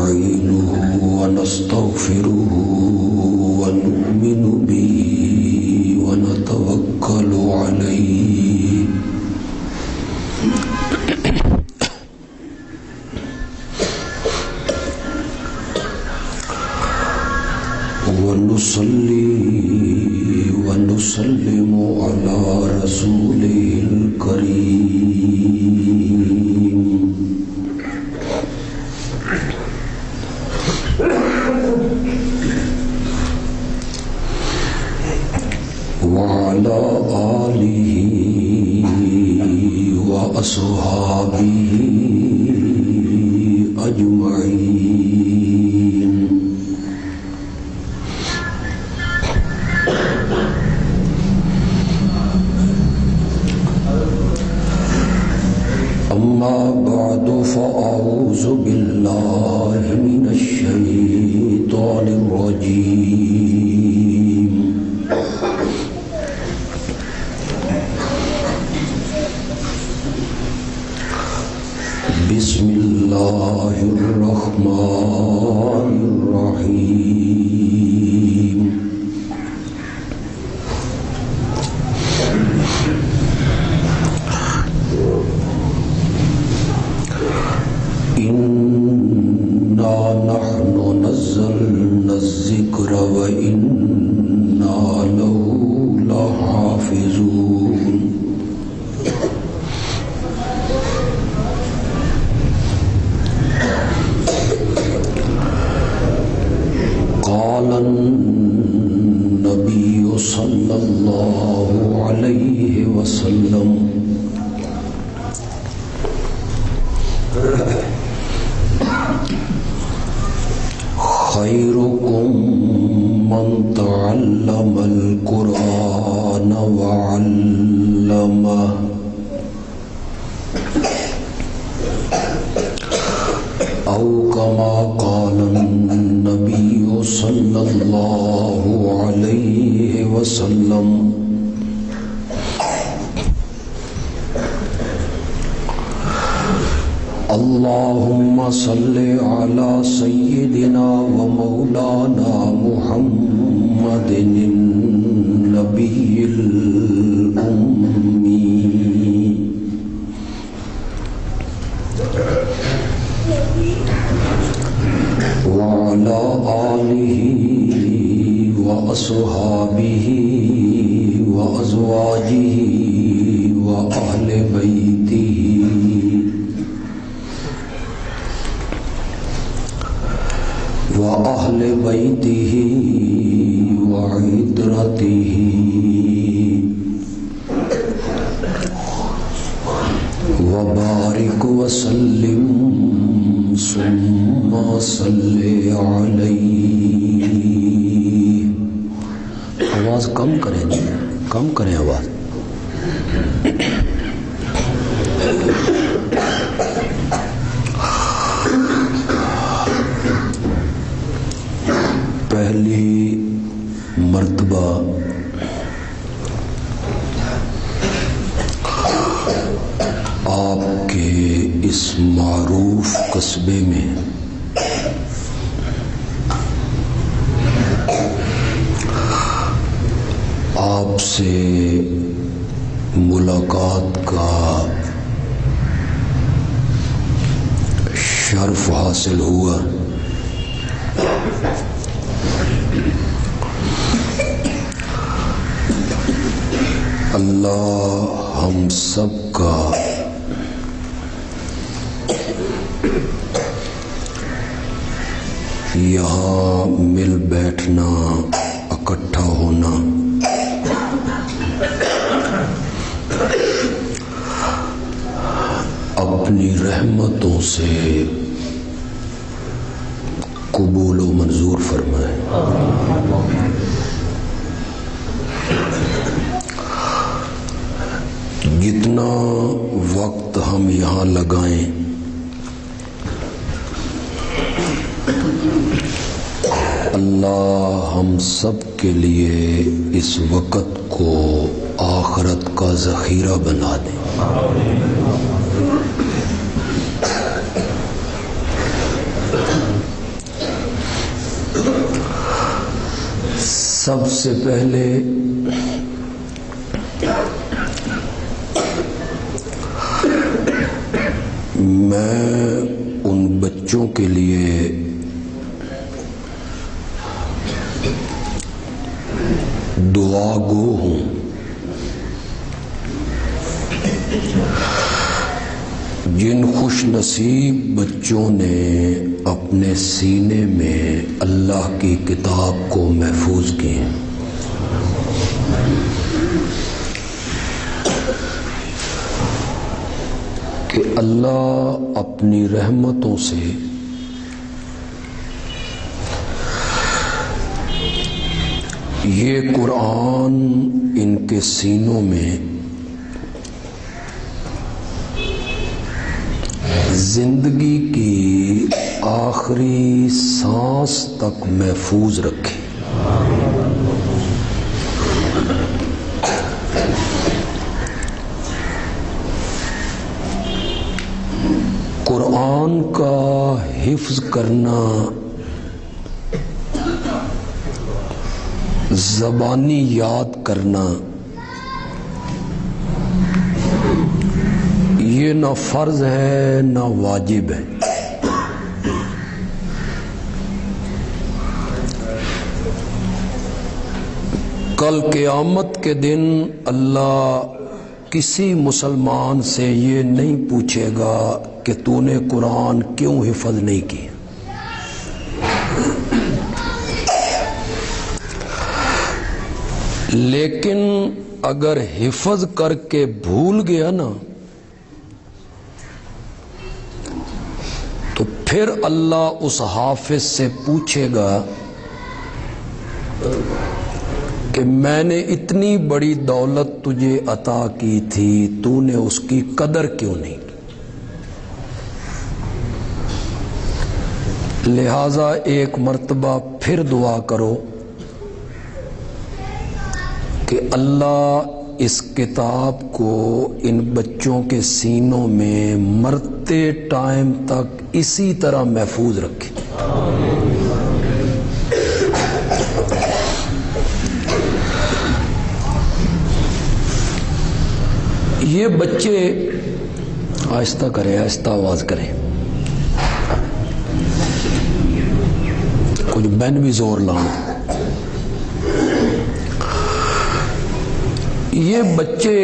نستعينه ونستغفره ونؤمن به ونتوكل عليه ونصلي ونسلم على رسوله الكريم وعلى آله وأصحابه أجمعين. أما بعد فأعوذ بالله من الشيطان الرجيم. بسم الله الرحمن الرحيم. إنا نحن نزلنا الذكر وإنا له لحافظون. قال النبي صلى الله عليه وسلم خيركم من تعلم القرآن وعلمه أو كما قال النبي صلى الله عليه وسلم. اللهم صل على سيدنا ومولانا محمد النبي الأمي وعلى آله وأصحابه وأزواجه وأهل بيته وأهل بيته وعترته وبارك وسلم ثم صل عليه. آواز کم کریں جی، کم کریں آواز. پہلی مرتبہ آپ کے اس معروف قصبے میں آپ سے ملاقات کا شرف حاصل ہوا. اللہ ہم سب کا یہاں مل بیٹھنا، اکٹھا ہونا اپنی رحمتوں سے قبول و منظور فرمائے. جتنا وقت ہم یہاں لگائیں اللہ ہم سب کے لیے اس وقت کو آخرت کا ذخیرہ بنا دے. سب سے پہلے میں ان بچوں کے لیے دعا گو ہوں جن خوش نصیب بچوں نے اپنے سینے میں اللہ کی کتاب کو محفوظ کیا. کہ اللہ اپنی رحمتوں سے یہ قرآن ان کے سینوں میں زندگی کی آخری سانس تک محفوظ رکھے. قرآن کا حفظ کرنا زبانی یاد کرنا یہ نہ فرض ہے نہ واجب ہے. کل قیامت کے دن اللہ کسی مسلمان سے یہ نہیں پوچھے گا کہ تو نے قرآن کیوں حفظ نہیں کیا. لیکن اگر حفظ کر کے بھول گیا نا تو پھر اللہ اس حافظ سے پوچھے گا کہ میں نے اتنی بڑی دولت تجھے عطا کی تھی تو نے اس کی قدر کیوں نہیں کی. لہذا ایک مرتبہ پھر دعا کرو کہ اللہ اس کتاب کو ان بچوں کے سینوں میں مرتے ٹائم تک اسی طرح محفوظ رکھے. یہ بچے آہستہ کریں، آہستہ آواز کریں، کچھ بین بھی زور لاؤں. یہ بچے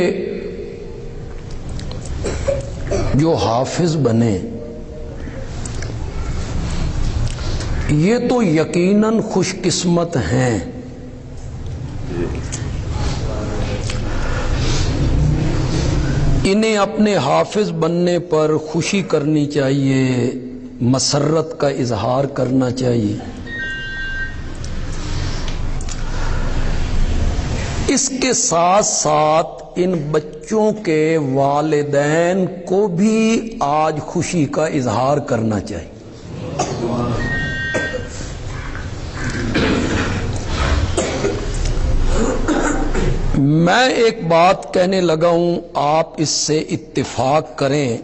جو حافظ بنے یہ تو یقیناً خوش قسمت ہیں. انہیں اپنے حافظ بننے پر خوشی کرنی چاہیے، مسرت کا اظہار کرنا چاہیے. اس کے ساتھ ساتھ ان بچوں کے والدین کو بھی آج خوشی کا اظہار کرنا چاہیے. میں ایک بات کہنے لگا ہوں، آپ اس سے اتفاق کریں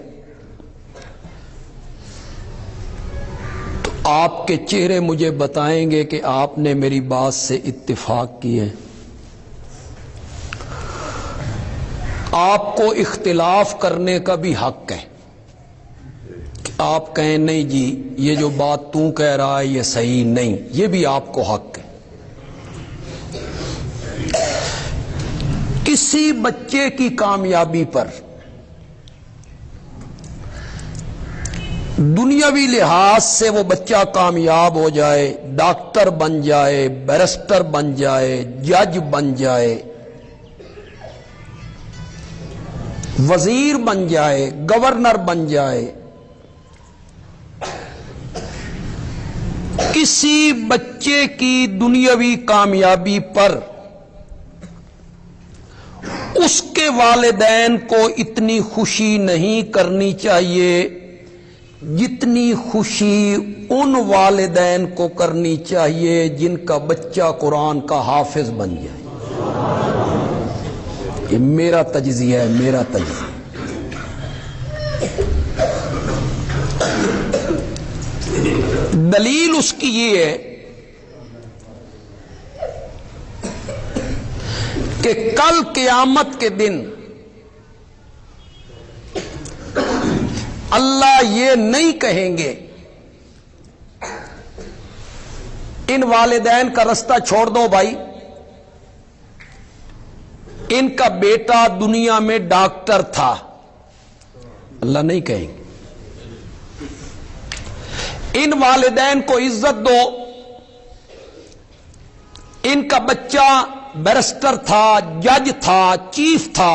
تو آپ کے چہرے مجھے بتائیں گے کہ آپ نے میری بات سے اتفاق کی ہے. آپ کو اختلاف کرنے کا بھی حق ہے کہ آپ کہیں نہیں جی یہ جو بات تو کہہ رہا ہے یہ صحیح نہیں، یہ بھی آپ کو حق ہے. کسی بچے کی کامیابی پر دنیاوی لحاظ سے وہ بچہ کامیاب ہو جائے، ڈاکٹر بن جائے، بیرسٹر بن جائے، جج بن جائے، وزیر بن جائے، گورنر بن جائے، کسی بچے کی دنیاوی کامیابی پر اس کے والدین کو اتنی خوشی نہیں کرنی چاہیے جتنی خوشی ان والدین کو کرنی چاہیے جن کا بچہ قرآن کا حافظ بن جائے. یہ میرا تجزیہ ہے، میرا تجزیہ. دلیل اس کی یہ ہے کہ کل قیامت کے دن اللہ یہ نہیں کہیں گے ان والدین کا رستہ چھوڑ دو بھائی، ان کا بیٹا دنیا میں ڈاکٹر تھا، اللہ نہیں کہیں گے۔ ان والدین کو عزت دو، ان کا بچہ بیرسٹر تھا، جج تھا، چیف تھا،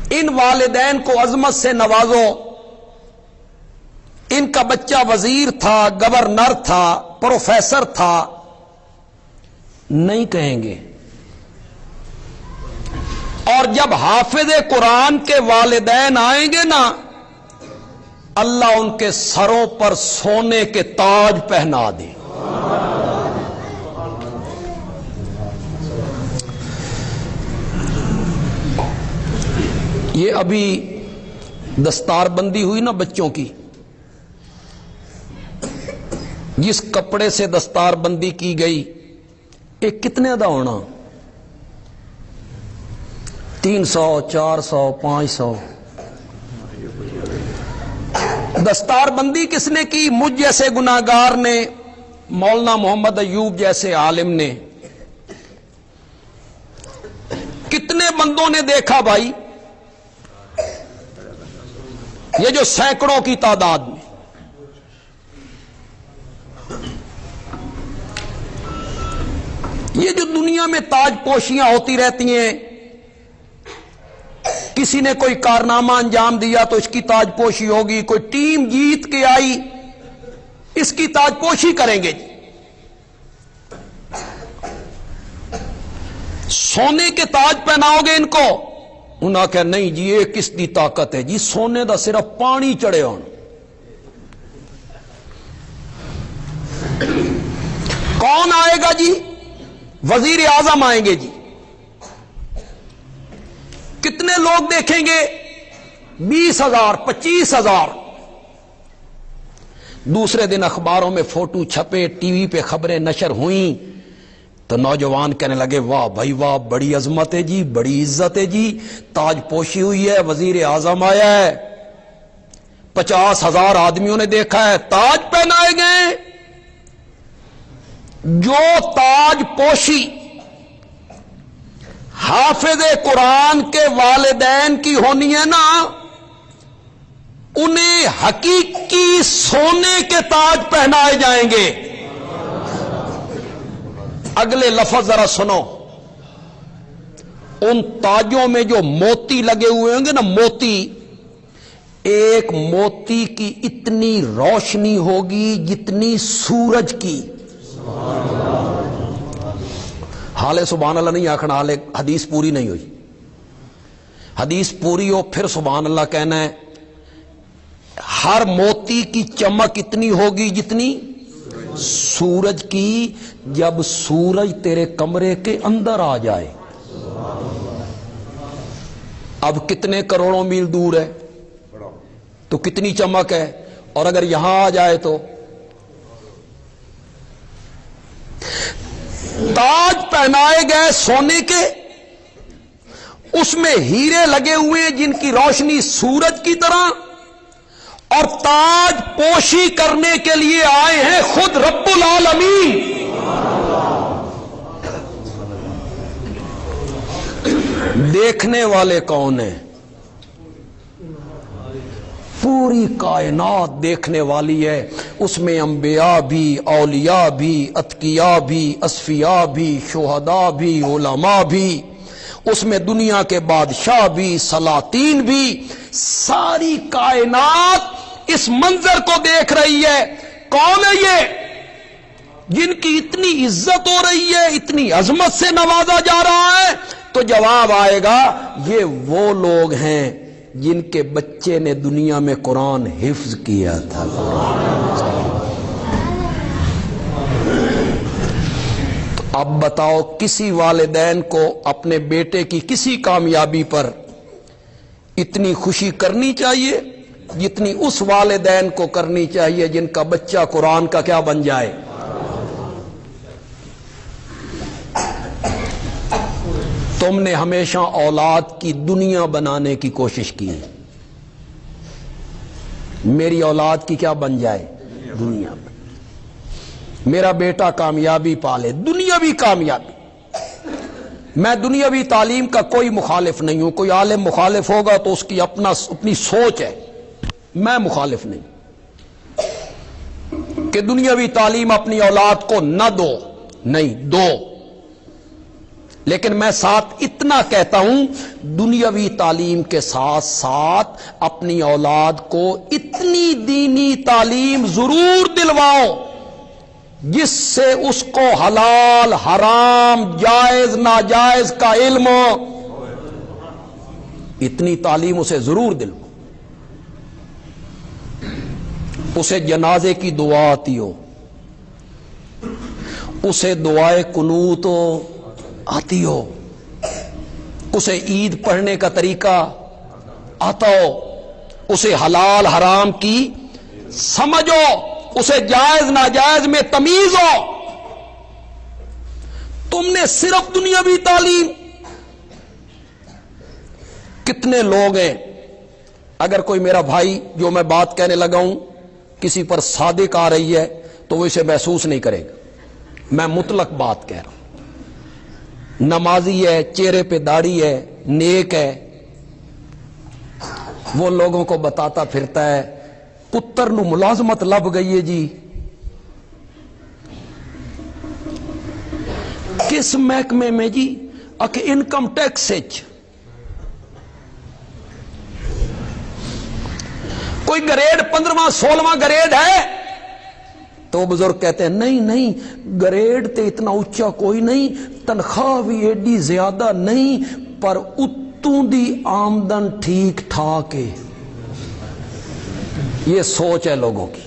ان والدین کو عظمت سے نوازو، ان کا بچہ وزیر تھا، گورنر تھا، پروفیسر تھا، نہیں کہیں گے۔ اور جب حافظ قرآن کے والدین آئیں گے نا، اللہ ان کے سروں پر سونے کے تاج پہنا دے۔ یہ ابھی دستار بندی ہوئی نا بچوں کی، جس کپڑے سے دستار بندی کی گئی ایک کتنے دا ہونا؟ 300، 400، 500۔ دستار بندی کس نے کی؟ مجھ جیسے گناہگار نے، مولانا محمد ایوب جیسے عالم نے۔ کتنے بندوں نے دیکھا بھائی؟ یہ جو سینکڑوں کی تعداد میں، یہ جو دنیا میں تاج پوشیاں ہوتی رہتی ہیں، کسی نے کوئی کارنامہ انجام دیا تو اس کی تاج پوشی ہوگی، کوئی ٹیم جیت کے آئی اس کی تاج پوشی کریں گے۔ سونے کے تاج پہناؤ گے ان کو؟ انہاں کہ نہیں جی یہ کس دی طاقت ہے جی، سونے دا صرف پانی چڑھے ہون۔ کون آئے گا جی؟ وزیر اعظم آئیں گے جی۔ کتنے لوگ دیکھیں گے؟ 20,000، 25,000۔ دوسرے دن اخباروں میں فوٹو چھپے، ٹی وی پہ خبریں نشر ہوئیں تو نوجوان کہنے لگے واہ بھائی واہ، بڑی عظمت ہے جی، بڑی عزت ہے جی، تاج پوشی ہوئی ہے، وزیر اعظم آیا ہے، 50,000 آدمیوں نے دیکھا ہے، تاج پہنائے گئے۔ جو تاج پوشی حافظ قرآن کے والدین کی ہونی ہے نا، انہیں حقیقی سونے کے تاج پہنائے جائیں گے۔ اگلے لفظ ذرا سنو، ان تاجوں میں جو موتی لگے ہوئے ہوں گے نا، موتی، ایک موتی کی اتنی روشنی ہوگی جتنی سورج کی۔ حالے سبحان اللہ نہیں آکھنا، حالے حدیث پوری نہیں ہوئی۔ حدیث پوری ہو پھر سبحان اللہ کہنا ہے۔ ہر موتی کی چمک اتنی ہوگی جتنی سورج کی۔ جب سورج تیرے کمرے کے اندر آ جائے، اب کتنے کروڑوں میل دور ہے تو کتنی چمک ہے، اور اگر یہاں آ جائے تو تاج پہنائے گئے سونے کے، اس میں ہیرے لگے ہوئے جن کی روشنی سورج کی طرح، اور تاج پوشی کرنے کے لیے آئے ہیں خود رب العالمین۔ دیکھنے والے کون ہیں؟ پوری کائنات دیکھنے والی ہے، اس میں انبیاء بھی، اولیاء بھی، اتقیاء بھی، اصفیاء بھی، شہداء بھی، علماء بھی، اس میں دنیا کے بادشاہ بھی، سلاطین بھی، ساری کائنات اس منظر کو دیکھ رہی ہے۔ کون ہے یہ جن کی اتنی عزت ہو رہی ہے، اتنی عظمت سے نوازا جا رہا ہے؟ تو جواب آئے گا یہ وہ لوگ ہیں جن کے بچے نے دنیا میں قرآن حفظ کیا تھا۔ اب بتاؤ کسی والدین کو اپنے بیٹے کی کسی کامیابی پر اتنی خوشی کرنی چاہیے جتنی اس والدین کو کرنی چاہیے جن کا بچہ قرآن کا کیا بن جائے؟ تم نے ہمیشہ اولاد کی دنیا بنانے کی کوشش کی ہے. میری اولاد کی کیا بن جائے؟ دنیا بن. میرا بیٹا کامیابی پالے، دنیاوی کامیابی. میں دنیاوی تعلیم کا کوئی مخالف نہیں ہوں. کوئی عالم مخالف ہوگا تو اس کی اپنی سوچ ہے، میں مخالف نہیں کہ دنیاوی تعلیم اپنی اولاد کو نہ دو، نہیں دو. لیکن میں ساتھ اتنا کہتا ہوں، دنیاوی تعلیم کے ساتھ ساتھ اپنی اولاد کو اتنی دینی تعلیم ضرور دلواؤ جس سے اس کو حلال حرام جائز ناجائز کا علم ہو. اتنی تعلیم اسے ضرور دلواؤ. اسے جنازے کی دعا آتی ہو، اسے دعائے قنوت آتی ہو، اسے عید پڑھنے کا طریقہ آتا ہو، اسے حلال حرام کی سمجھ ہو، اسے جائز ناجائز میں تمیز ہو. تم نے صرف دنیاوی تعلیم. کتنے لوگ ہیں، اگر کوئی میرا بھائی جو میں بات کہنے لگا ہوں کسی پر صادق آ رہی ہے تو وہ اسے محسوس نہیں کرے گا. میں مطلق بات کہہ رہا ہوں. نمازی ہے، چہرے پہ داڑھی ہے، نیک ہے، وہ لوگوں کو بتاتا پھرتا ہے پتر نو ملازمت لب گئی ہے جی. کس محکمے میں جی؟ Income tax. کوئی گریڈ 15واں 16واں گریڈ ہے تو بزرگ کہتے ہیں نہیں گریڈ تے اتنا اونچا کوئی نہیں، تنخواہ بھی ایڈی زیادہ نہیں، پر اتوں دی آمدن ٹھیک ٹھاک ہے. یہ سوچ ہے لوگوں کی.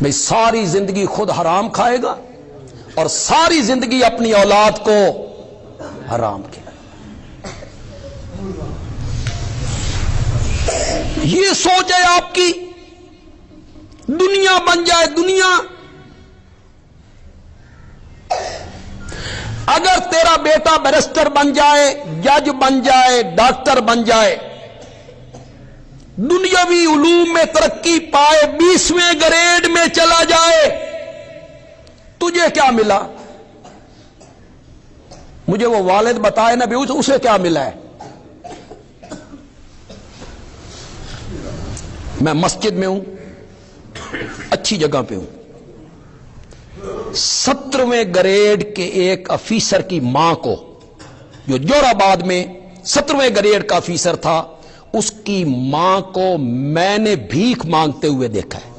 بھئی ساری زندگی خود حرام کھائے گا اور ساری زندگی اپنی اولاد کو حرام کھلائے. یہ سوچ ہے آپ کی. دنیا بن جائے دنیا. اگر تیرا بیٹا بیرسٹر بن جائے، جج بن جائے، ڈاکٹر بن جائے، دنیاوی علوم میں ترقی پائے، 20ویں گریڈ میں چلا جائے، تجھے کیا ملا؟ مجھے وہ والد بتائے نا بھی اسے کیا ملا ہے. میں مسجد میں ہوں، اچھی جگہ پہ ہوں. 17ویں گریڈ کے ایک افیسر کی ماں کو، جو جوراباد میں 17ویں گریڈ کا افیسر تھا، اس کی ماں کو میں نے بھیک مانگتے ہوئے دیکھا ہے.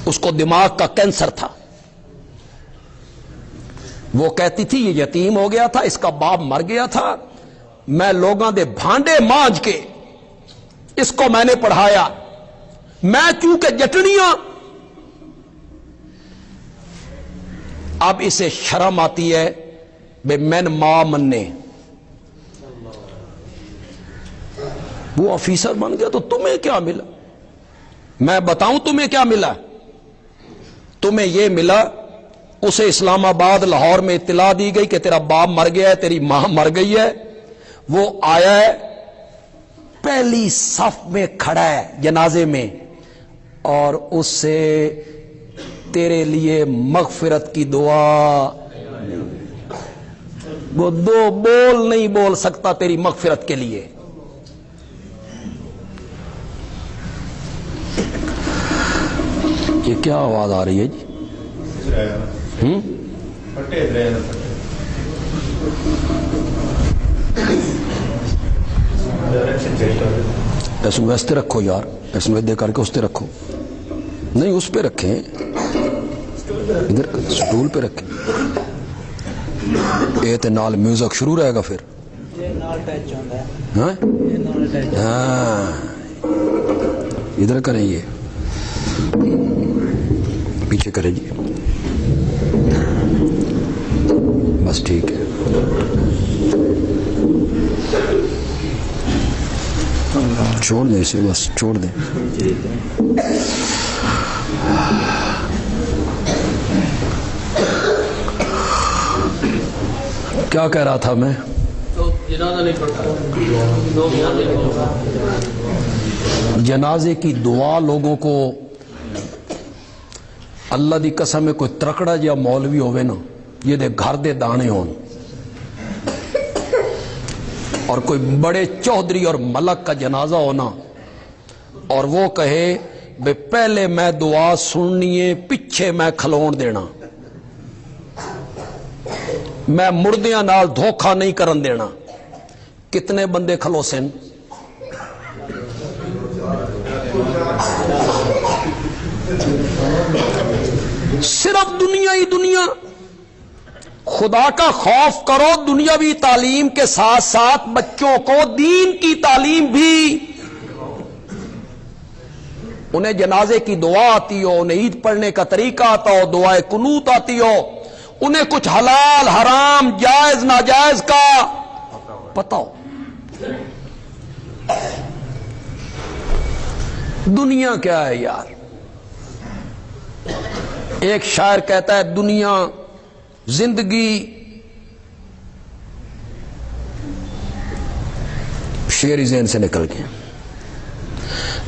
اس کو دماغ کا کینسر تھا. وہ کہتی تھی یہ یتیم ہو گیا تھا، اس کا باپ مر گیا تھا، میں لوگاں دے بھانڈے مانج کے اس کو میں نے پڑھایا. میں چونکہ جٹنیاں، اب اسے شرم آتی ہے بے میں ماں مننے. وہ آفیسر بن گیا تو تمہیں کیا ملا؟ میں بتاؤں تمہیں کیا ملا؟ تمہیں یہ ملا اسے اسلام آباد لاہور میں اطلاع دی گئی کہ تیرا باپ مر گیا ہے، تیری ماں مر گئی ہے. وہ آیا ہے، پہلی صف میں کھڑا ہے جنازے میں، اور اس سے تیرے لیے مغفرت کی دعا، وہ 2 بول نہیں بول سکتا تیری مغفرت کے لیے. یہ کیا آواز آ رہی ہے جی؟ ایسے ویسے رکھو یار، ایسے ویدے کر کے اس پہ رکھو. نہیں اس پہ رکھیں، ادھر سٹول پہ رکھیں. اے تے نال میوزک شروع رہے گا پھر. ہاں ادھر کریں، یہ پیچھے کریں جی، بس ٹھیک ہے. چھوڑ دیں اسے، بس چھوڑ دیں. کیا کہہ رہا تھا میں؟ جنازے کی دعا لوگوں کو اللہ دی قسم ہے کوئی ترکڑا جیا مولوی ہوئے نا یہ دے گھر دے دانے ہون اور کوئی بڑے چودھری اور ملک کا جنازہ ہونا اور وہ کہے بے پہلے میں دعا سننی ہے پیچھے میں کھلون دینا میں مردیاں نال دھوکھا نہیں کرن دینا کتنے بندے کھلو سن صرف دنیا ہی دنیا خدا کا خوف کرو دنیاوی تعلیم کے ساتھ ساتھ بچوں کو دین کی تعلیم بھی انہیں جنازے کی دعا آتی ہو انہیں عید پڑھنے کا طریقہ آتا ہو دعائے قنوت آتی ہو انہیں کچھ حلال حرام جائز ناجائز کا پتہ ہو دنیا کیا ہے یار ایک شاعر کہتا ہے دنیا زندگی شعری ذہن سے نکل گیا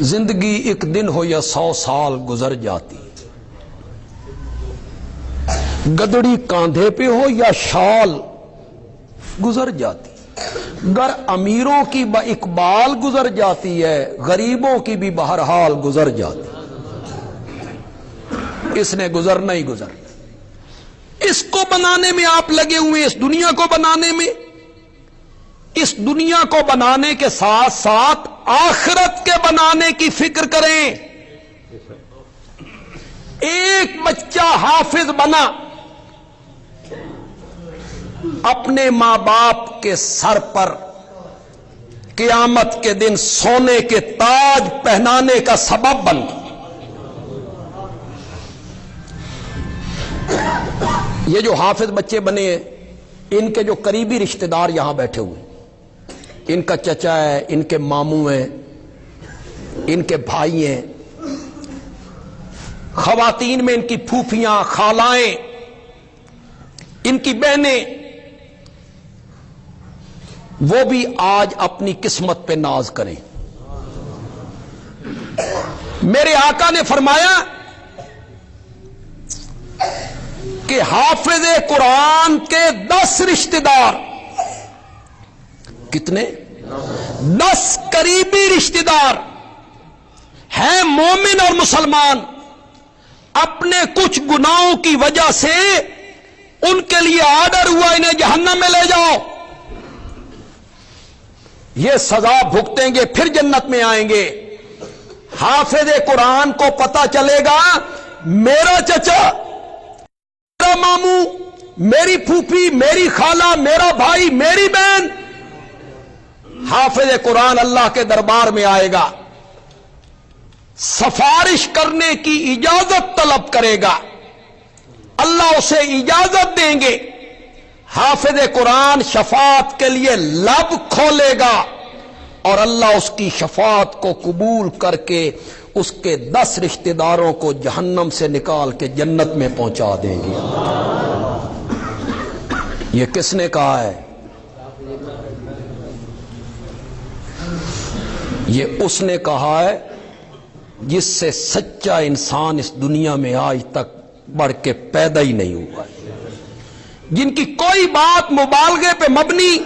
زندگی ایک دن ہو یا 100 سال گزر جاتی گدڑی کاندھے پہ ہو یا شال گزر جاتی گر امیروں کی با اقبال گزر جاتی ہے غریبوں کی بھی بہرحال گزر جاتی اس نے گزرنا ہی گزرنا اس کو بنانے میں آپ لگے ہوئے اس دنیا کو بنانے میں اس دنیا کو بنانے کے ساتھ ساتھ آخرت کے بنانے کی فکر کریں ایک بچہ حافظ بنا اپنے ماں باپ کے سر پر قیامت کے دن سونے کے تاج پہنانے کا سبب بن یہ جو حافظ بچے بنے ہیں ان کے جو قریبی رشتہ دار یہاں بیٹھے ہوئے ان کا چچا ہے ان کے ماموں ہیں ان کے بھائی ہیں خواتین میں ان کی پھوپھیاں خالائیں ان کی بہنیں وہ بھی آج اپنی قسمت پہ ناز کریں میرے آقا نے فرمایا کہ حافظ قرآن کے 10 رشتہ دار کتنے 10 قریبی رشتہ دار ہیں مومن اور مسلمان اپنے کچھ گناہوں کی وجہ سے ان کے لیے آرڈر ہوا انہیں جہنم میں لے جاؤ یہ سزا بھگتیں گے پھر جنت میں آئیں گے حافظ قرآن کو پتا چلے گا میرا چچا میرا ماموں میری پھوپھی میری خالہ میرا بھائی میری بہن حافظ قرآن اللہ کے دربار میں آئے گا سفارش کرنے کی اجازت طلب کرے گا اللہ اسے اجازت دیں گے حافظ قرآن شفاعت کے لیے لب کھولے گا اور اللہ اس کی شفاعت کو قبول کر کے اس کے 10 رشتہ داروں کو جہنم سے نکال کے جنت میں پہنچا دیں گے یہ کس نے کہا ہے یہ اس نے کہا ہے جس سے سچا انسان اس دنیا میں آج تک بڑھ کے پیدا ہی نہیں ہوا جن کی کوئی بات مبالغے پہ مبنی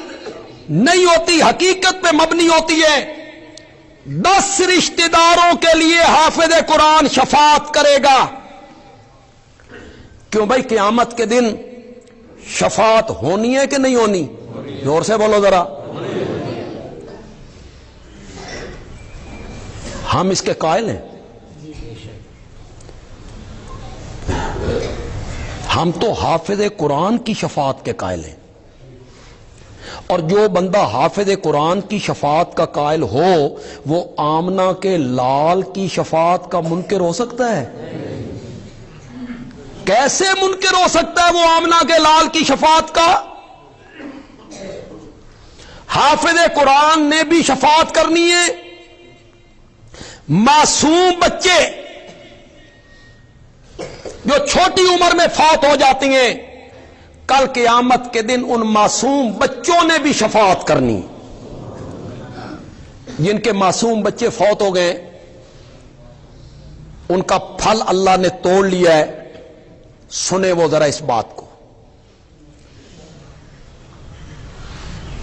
نہیں ہوتی حقیقت پہ مبنی ہوتی ہے 10 رشتہ داروں کے لیے حافظ قرآن شفاعت کرے گا کیوں بھائی قیامت کے دن شفاعت ہونی ہے کہ نہیں ہونی زور سے بولو ذرا ہم اس کے قائل ہیں ہم تو حافظ قرآن کی شفاعت کے قائل ہیں اور جو بندہ حافظ قرآن کی شفاعت کا قائل ہو وہ آمنہ کے لال کی شفاعت کا منکر ہو سکتا ہے کیسے منکر ہو سکتا ہے وہ آمنہ کے لال کی شفاعت کا حافظ قرآن نے بھی شفاعت کرنی ہے معصوم بچے جو چھوٹی عمر میں فوت ہو جاتی ہیں کل قیامت کے دن ان معصوم بچوں نے بھی شفاعت کرنی. جن کے معصوم بچے فوت ہو گئے ان کا پھل اللہ نے توڑ لیا ہے. سنے وہ ذرا اس بات کو.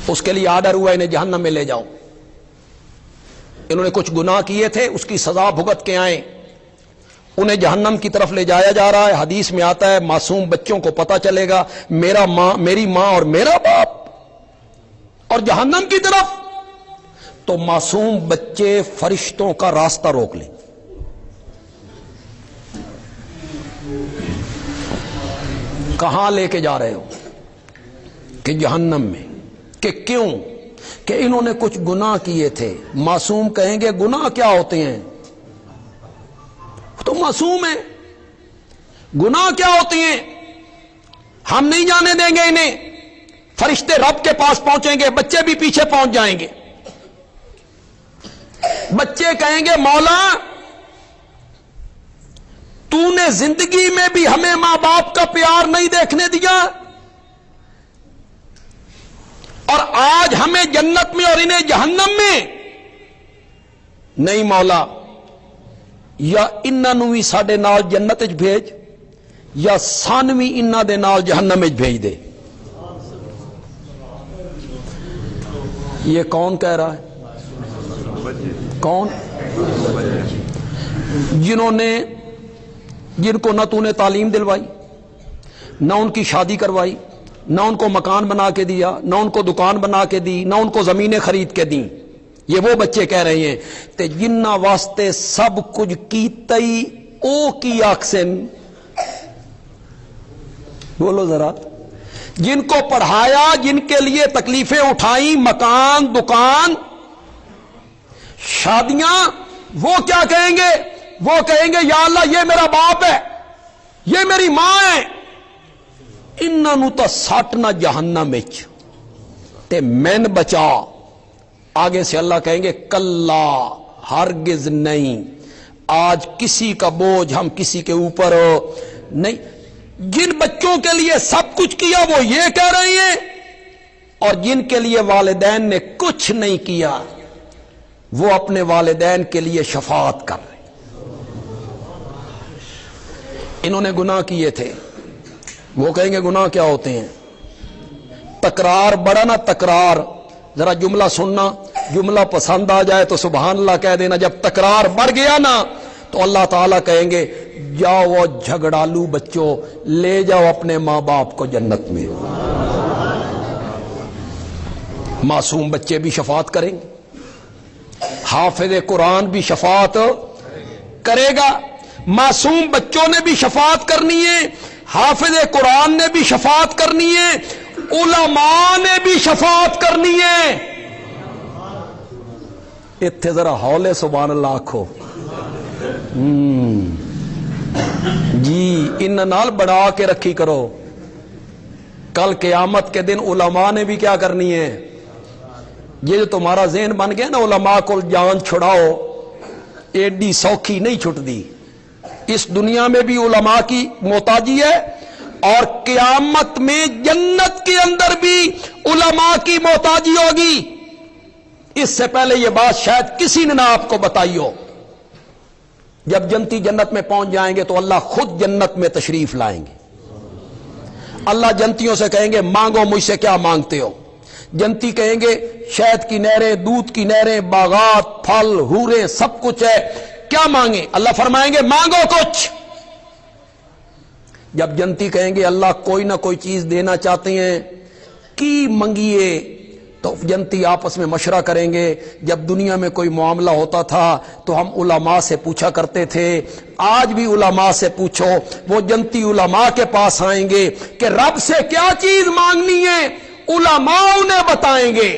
اس کے لیے آرڈر ہوا انہیں جہنم میں لے جاؤ. انہوں نے کچھ گناہ کیے تھے, اس کی سزا بھگت کے آئیں. انہیں جہنم کی طرف لے جایا جا رہا ہے. حدیث میں آتا ہے معصوم بچوں کو پتہ چلے گا میری ماں اور میرا باپ اور جہنم کی طرف, تو معصوم بچے فرشتوں کا راستہ روک لیں. کہاں لے کے جا رہے ہو؟ کہ جہنم میں. کہ کیوں؟ کہ انہوں نے کچھ گناہ کیے تھے. معصوم کہیں گے گناہ کیا ہوتے ہیں؟ تو معصوم ہیں, گناہ کیا ہوتے ہیں ہم نہیں جانے دیں گے انہیں. فرشتے رب کے پاس پہنچیں گے, بچے بھی پیچھے پہنچ جائیں گے. بچے کہیں گے مولا تو نے زندگی میں بھی ہمیں ماں باپ کا پیار نہیں دیکھنے دیا, اور آج ہمیں جنت میں اور انہیں جہنم میں. نہیں مولا, یا انہاں وی ساڈے نال جنت وچ بھیج, یا سانوی انہاں دے نال جہنم وچ بھیج دے. یہ کون کہہ رہا ہے؟ کون؟ جن کو نہ تو نے تعلیم دلوائی, نہ ان کی شادی کروائی, نہ ان کو مکان بنا کے دیا, نہ ان کو دکان بنا کے دی, نہ ان کو زمینیں خرید کے دیں. یہ وہ بچے کہہ رہے ہیں تے جنہ واسطے سب کچھ کیتئی او کی آکسن. بولو ذرا. جن کو پڑھایا, جن کے لیے تکلیفیں اٹھائیں, مکان, دکان, شادیاں, وہ کیا کہیں گے؟ وہ کہیں گے یا اللہ یہ میرا باپ ہے, یہ میری ماں ہے, انہاں نو تا سٹ نہ جہنم وچ تے مین بچا. آگے سے اللہ کہیں گے کلا, ہرگز نہیں, آج کسی کا بوجھ ہم کسی کے اوپر نہیں. جن بچوں کے لیے سب کچھ کیا وہ یہ کہہ رہے ہیں, اور جن کے لیے والدین نے کچھ نہیں کیا وہ اپنے والدین کے لیے شفاعت کر رہے. انہوں نے گناہ کیے تھے, وہ کہیں گے گناہ کیا ہوتے ہیں؟ تکرار بڑا نہ تکرار. ذرا جملہ سننا, جملہ پسند آ جائے تو سبحان اللہ کہہ دینا. جب تکرار بڑھ گیا نا تو اللہ تعالیٰ کہیں گے جاؤ وہ جھگڑالو بچوں, لے جاؤ اپنے ماں باپ کو جنت میں. معصوم بچے بھی شفاعت کریں گے, حافظ قرآن بھی شفاعت کرے گا. معصوم بچوں نے بھی شفاعت کرنی ہے, حافظ قرآن نے بھی شفاعت کرنی ہے, علماء نے بھی شفاعت کرنی ہے. اتھے ذرا ہولے سبحان اللہ آکھو جی. ان نال بڑھا کے رکھی کرو. کل قیامت کے دن علماء نے بھی کیا کرنی ہے. یہ جو تمہارا ذہن بن گیا نا علماء کو جان چھڑاؤ, ایڈی سوکھی نہیں چھٹتی. اس دنیا میں بھی علماء کی محتاجی ہے, اور قیامت میں جنت کے اندر بھی علماء کی محتاجی ہوگی. اس سے پہلے یہ بات شاید کسی نے نہ آپ کو بتائی ہو. جب جنتی جنت میں پہنچ جائیں گے تو اللہ خود جنت میں تشریف لائیں گے. اللہ جنتیوں سے کہیں گے مانگو مجھ سے کیا مانگتے ہو. جنتی کہیں گے شہد کی نہریں, دودھ کی نہریں, باغات, پھل, حوریں, سب کچھ ہے, کیا مانگیں؟ اللہ فرمائیں گے مانگو کچھ. جب جنتی کہیں گے اللہ کوئی نہ کوئی چیز دینا چاہتے ہیں کی منگیے, تو جنتی آپس میں مشورہ کریں گے. جب دنیا میں کوئی معاملہ ہوتا تھا تو ہم علماء سے پوچھا کرتے تھے, آج بھی علماء سے پوچھو. وہ جنتی علماء کے پاس آئیں گے کہ رب سے کیا چیز مانگنی ہے, علماء انہیں بتائیں گے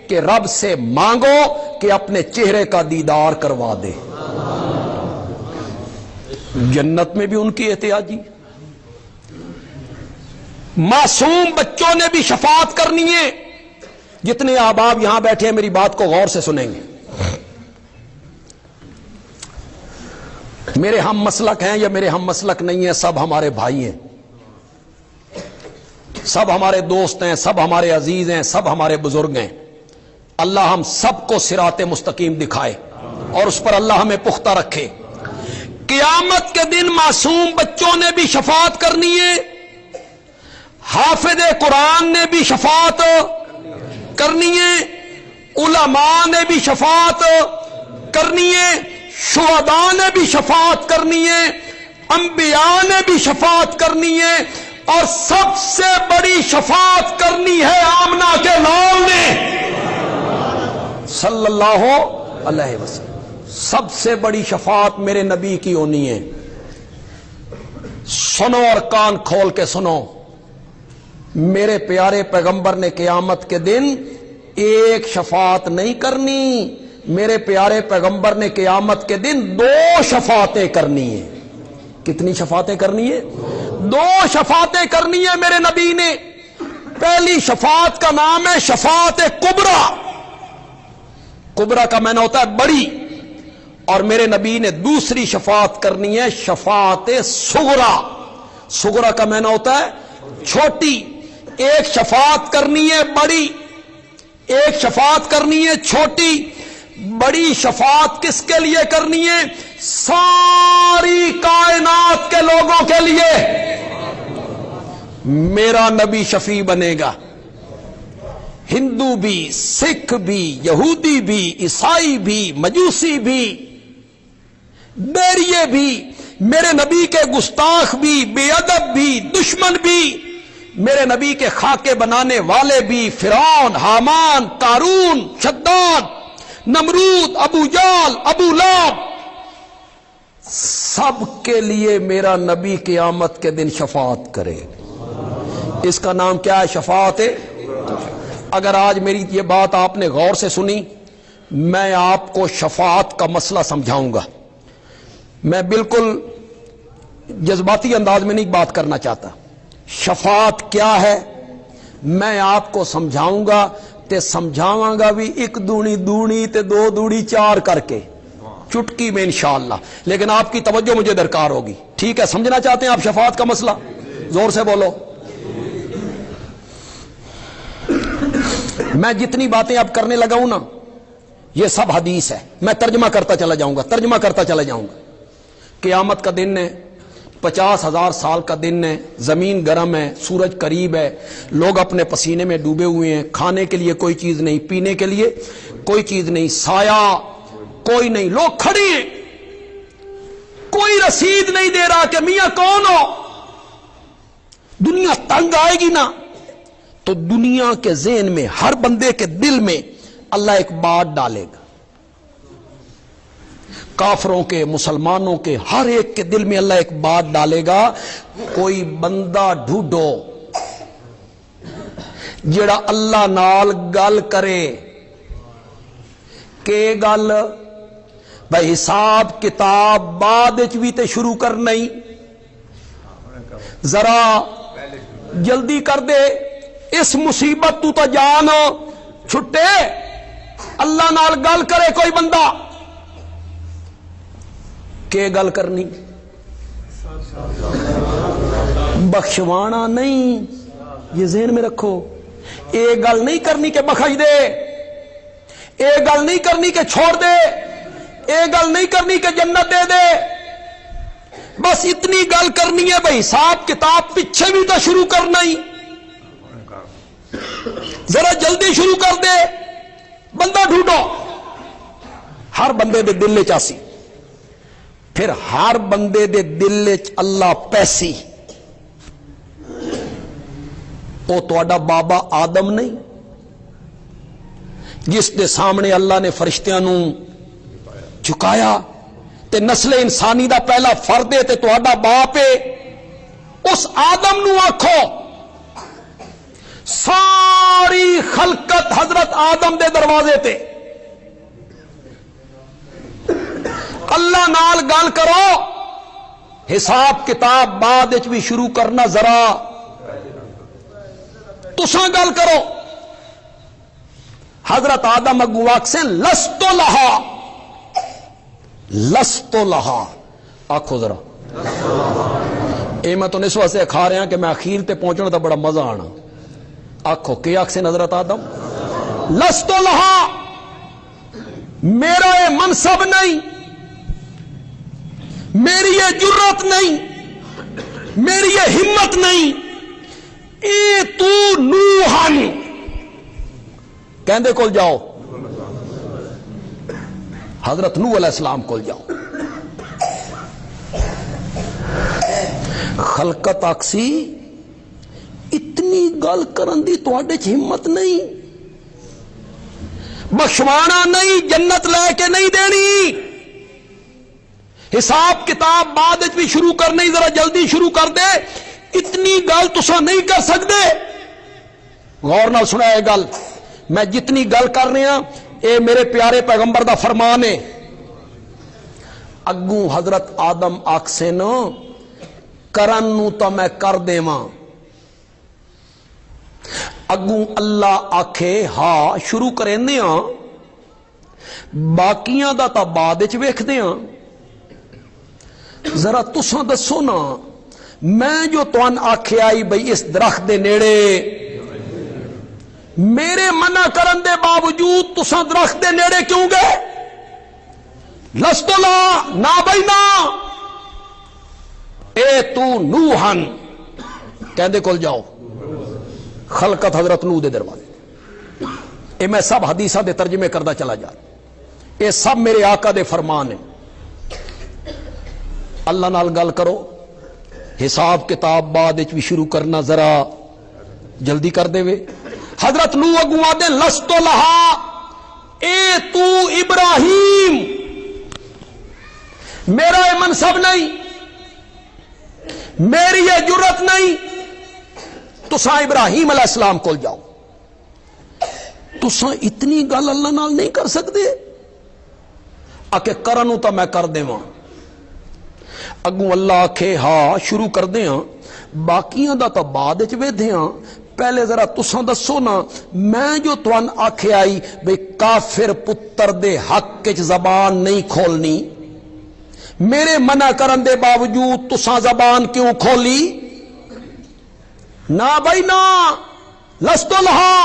کہ رب سے مانگو کہ اپنے چہرے کا دیدار کروا دے. جنت میں بھی ان کی احتیاجی. معصوم بچوں نے بھی شفاعت کرنی ہے. جتنے احباب یہاں بیٹھے ہیں میری بات کو غور سے سنیں گے. میرے ہم مسلک ہیں یا میرے ہم مسلک نہیں ہیں, سب ہمارے بھائی ہیں, سب ہمارے دوست ہیں، سب ہمارے عزیز ہیں، سب ہمارے بزرگ ہیں. اللہ ہم سب کو صراط مستقیم دکھائے اور اس پر اللہ ہمیں پختہ رکھے. قیامت کے دن معصوم بچوں نے بھی شفاعت کرنی ہے، حافظ قرآن نے بھی شفاعت کرنی ہے، علماء نے بھی شفاعت کرنی ہے، شہداء نے بھی شفاعت کرنی ہے، انبیاء نے بھی شفاعت کرنی ہے، اور سب سے بڑی شفاعت کرنی ہے آمنہ کے لال نے صلی اللہ علیہ وسلم. سب سے بڑی شفاعت میرے نبی کی ہونی ہے. سنو اور کان کھول کے سنو، میرے پیارے پیغمبر نے قیامت کے دن ایک شفاعت نہیں کرنی، میرے پیارے پیغمبر نے قیامت کے دن 2 شفاعتیں کرنی ہیں. کتنی شفاعتیں کرنی ہے؟ 2 شفاعتیں کرنی ہے میرے نبی نے. پہلی شفاعت کا نام ہے شفاعت کبریٰ. کبریٰ کا معنی ہوتا ہے بڑی، اور میرے نبی نے دوسری شفاعت کرنی ہے شفاعت صغریٰ. صغریٰ کا معنی ہوتا ہے چھوٹی. ایک شفاعت کرنی ہے بڑی، ایک شفاعت کرنی ہے چھوٹی. بڑی شفاعت کس کے لیے کرنی ہے؟ ساری کائنات کے لوگوں کے لیے. میرا نبی شفیع بنے گا. ہندو بھی، سکھ بھی، یہودی بھی، عیسائی بھی، مجوسی بھی، بیریے بھی، میرے نبی کے گستاخ بھی، بے ادب بھی، دشمن بھی، میرے نبی کے خاکے بنانے والے بھی، فرعون، حامان، قارون، شداد، نمرود، ابو جال، ابو لہب، سب کے لیے میرا نبی قیامت کے دن شفاعت کرے. اس کا نام کیا ہے؟ شفاعت. اگر آج میری یہ بات آپ نے غور سے سنی، میں آپ کو شفاعت کا مسئلہ سمجھاؤں گا. میں بالکل جذباتی انداز میں نہیں بات کرنا چاہتا. شفاعت کیا ہے میں آپ کو سمجھاؤں گا، تے سمجھاواں گا بھی 1 دونی دونی تے 2 دوڑی 4 کر کے، چٹکی میں انشاءاللہ. لیکن آپ کی توجہ مجھے درکار ہوگی. ٹھیک ہے؟ سمجھنا چاہتے ہیں آپ شفاعت کا مسئلہ؟ زور سے بولو. میں جتنی باتیں اب کرنے لگا ہوں نا، یہ سب حدیث ہے. میں ترجمہ کرتا چلا جاؤں گا. قیامت کا دن ہے، 50,000 سال کا دن ہے، زمین گرم ہے، سورج قریب ہے، لوگ اپنے پسینے میں ڈوبے ہوئے ہیں، کھانے کے لیے کوئی چیز نہیں، پینے کے لیے کوئی چیز نہیں، سایہ کوئی نہیں، لوگ کھڑے ہیں، کوئی رسید نہیں دے رہا کہ میاں کون ہو. دنیا تنگ آئے گی نا، تو دنیا کے ذہن میں، ہر بندے کے دل میں اللہ ایک بات ڈالے گا. کافروں کے، مسلمانوں کے، ہر ایک کے دل میں اللہ ایک بات ڈالے گا. کوئی بندہ ڈھونڈو جڑا اللہ نال گل کرے. کہ گل بھائی حساب کتاب بعد بھی تے شروع کرنا ہی، ذرا جلدی کر دے، اس مصیبت تو جان چھٹے. اللہ نال گل کرے کوئی بندہ، کہ گل کرنی؟ بخشوانا نہیں. یہ ذہن میں رکھو. ایک گل نہیں کرنی کہ بخش دے، ایک گل نہیں کرنی کہ چھوڑ دے، ایک گل نہیں کرنی کہ جنت دے دے. بس اتنی گل کرنی ہے بھائی حساب کتاب پیچھے بھی تو شروع کرنا ہی، ذرا جلدی شروع کر دے. بندہ ڈھونڈو. ہر بندے دے دل چاسی، پھر ہر بندے دے دل اللہ پیسی. وہ تہاڈا بابا آدم نہیں جس دے سامنے اللہ نے فرشتیاں نو جھکایا، تے نسل انسانی دا پہلا فرد ہے تے تہاڈا باپ ہے. اس آدم نو آکھو ساری خلقت حضرت آدم دے دروازے تے. اللہ نال گل کرو، حساب کتاب بعد بھی شروع کرنا، ذرا تساں گل کرو. حضرت آدم اگو آکھسیں لستو لہا، لستو لہا. آکھو ذرا. اے میں تو اس واسطے کھا رہا کہ میں اخیر تے پہنچنے دا بڑا مزہ آنا. آنکھوں کے آنکھ سے حضرت آدم لست لہا، میرا یہ منصب نہیں، میری یہ جرت نہیں، میری یہ ہمت نہیں، اے تو نوحن کہندے کول جاؤ، حضرت نوح علیہ السلام کول جاؤ. خلقت آکسی اتنی گل کرن دی تواڈے چ ہمت نہیں، بخشوانا نہیں، جنت لے کے نہیں دینی، حساب کتاب بعد بھی شروع کرنی، ذرا جلدی شروع کر دے، اتنی گل تساں نہیں کر سکتے. غور نال سنا یہ گل، میں جتنی گل کر رہا اے میرے پیارے پیغمبر دا فرمان ہے. اگوں حضرت آدم آکھسے نا کرن نو تا میں کر دیواں، اگوں اللہ آکھے ہاں شروع کریندے ہاں، باقیاں دا تا بعد وچ ویکھدے ہاں. ذرا تساں دسو نا، میں جو تون آکھے آئی بھئی اس درخت دے نیڑے، میرے منع کرن دے باوجود تساں درخت دے نیڑے کیوں گئے؟ لست لا، نہ بھائی نہ، اے تو نوحن کہندے کول جاؤ. خلقت حضرت نوح دے دروازے. اے میں سب حدیثاں دے ترجمے کردہ چلا جا، اے سب میرے آقا دے فرمان ہیں. اللہ نال گل کرو، حساب کتاب بعد بھی شروع کرنا ذرا جلدی کر دے وے. حضرت نوح اگوں آدے لست لہا، اے تو ابراہیم، میرا یہ منصب نہیں، میری یہ جرت نہیں، تساں ابراہیم علیہ السلام کول جاؤ. تساں اتنی گل اللہ نال نہیں کر سکتے؟ آکے کرنوں تا میں کر دیواں. اگوں اللہ آکھے ہاں شروع کر دے ہاں، باقیاں دا تا بعد وچ ویدھے ہاں. پہلے ذرا تساں دسو نا، میں جو تون آکھے آئی بھئی کافر پتر دے حق وچ زبان نہیں کھولنی، میرے منع کرن دے باوجود تساں زبان کیوں کھولی؟ نہ بھائی نہ، لست لہا.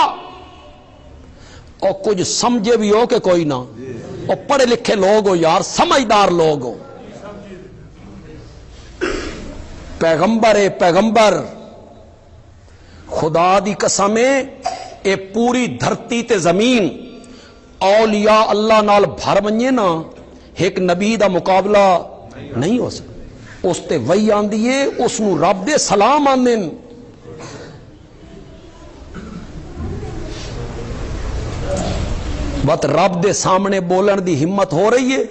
اور کچھ سمجھے بھی ہو کہ کوئی نہ، اور پڑھے لکھے لوگ ہو یار، سمجھدار لوگ ہو. پیغمبر ہے پیغمبر، خدا دی قسم ہے اے پوری دھرتی تے زمین اولیاء اللہ نال بھر ونجے نا، ایک نبی دا مقابلہ نہیں ہو سکتا. اس تے وحی آندی ہے، اس نو رب دے سلام آندے. بات رب دے سامنے بولن دی ہمت ہو رہی ہے؟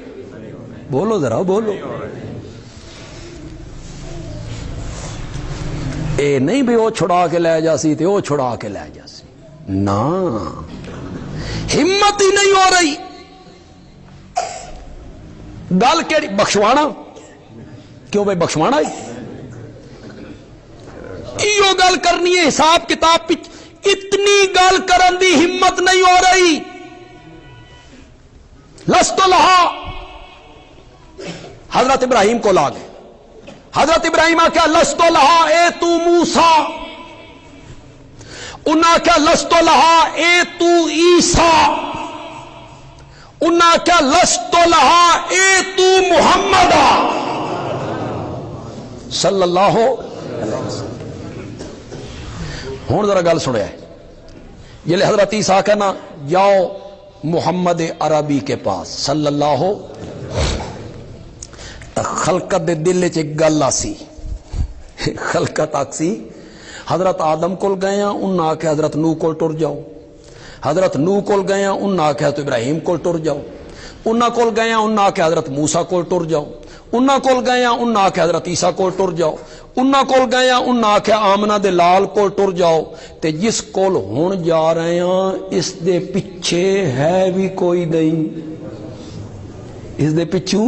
بولو ذرا بولو. اے نہیں بھی وہ چھڑا کے لے جاسی تے وہ چھڑا کے لے جاسی، نا ہمت ہی نہیں ہو رہی. گل کیڑی؟ بخشوانا. کیوں بھائی بخشوانا ہی ایو گل کرنی ہے، حساب کتاب پچ اتنی گل کرن دی ہمت نہیں ہو رہی. لست لہا، حضرت ابراہیم کو لا گئے. حضرت ابراہیم آکھا لست لہا، اے تو موسیٰ. انہاں کیا لست لہا، اے تو عیسیٰ. انہاں کیا لست لہا، اے تو محمد صلی اللہ علیہ وسلم. ہوں ذرا گل سنیا ہے، یہ حضرت عیسیٰ کہنا جاؤ محمد عربی کے پاس صلی اللہ. خلقت دے دل چ گل آسی، خلقت آکسی حضرت آدم کول گئے ہیں، انہاں آکھیا حضرت نوح کول ٹر جاؤ. حضرت نوح کول گئے ہیں، انہاں آکھیا تو ابراہیم کول ٹر جاؤ. انہاں کول گئے ہیں، انہاں آکھیا حضرت موسیٰ کول ٹر جاؤ. انہاں کول گئے ہیں، انہاں آکھیا حضرت عیسیٰ کول ٹر جاؤ. انہاں کول گئے ہیں، انہاں آکھیا آمنہ دے لال کول ٹر جاؤ. تے جس کول ہن جا رہے ہیں اس دے پیچھے ہے بھی کوئی نہیں، اس دے پچھو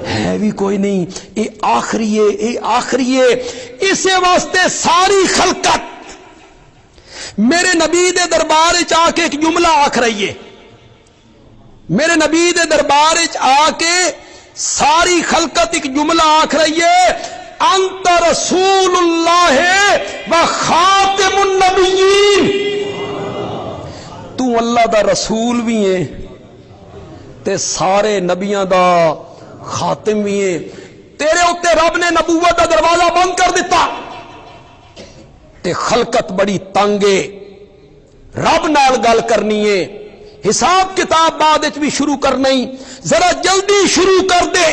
ہے بھی کوئی نہیں. اے آخری ہے، اے آخری ہے. اسے واسطے ساری خلقت میرے نبی دے دربار وچ آ کے ایک جملہ آکھ رہی ہے. میرے نبی دے دربار وچ آ کے ساری خلقت ایک جملہ آکھ رہی ہے، انت رسول اللہ و خاتم النبیین. تو اللہ دا رسول بھی ہے تے سارے نبیاں دا خاتم بھی ہے، تیرے اتے رب نے نبوت دا دروازہ بند کر دیتا تے خلقت بڑی تنگ ہے، رب نال گل کرنی ہے، حساب کتاب بعد وچ بھی شروع کرنا ہی، ذرا جلدی شروع کر دے۔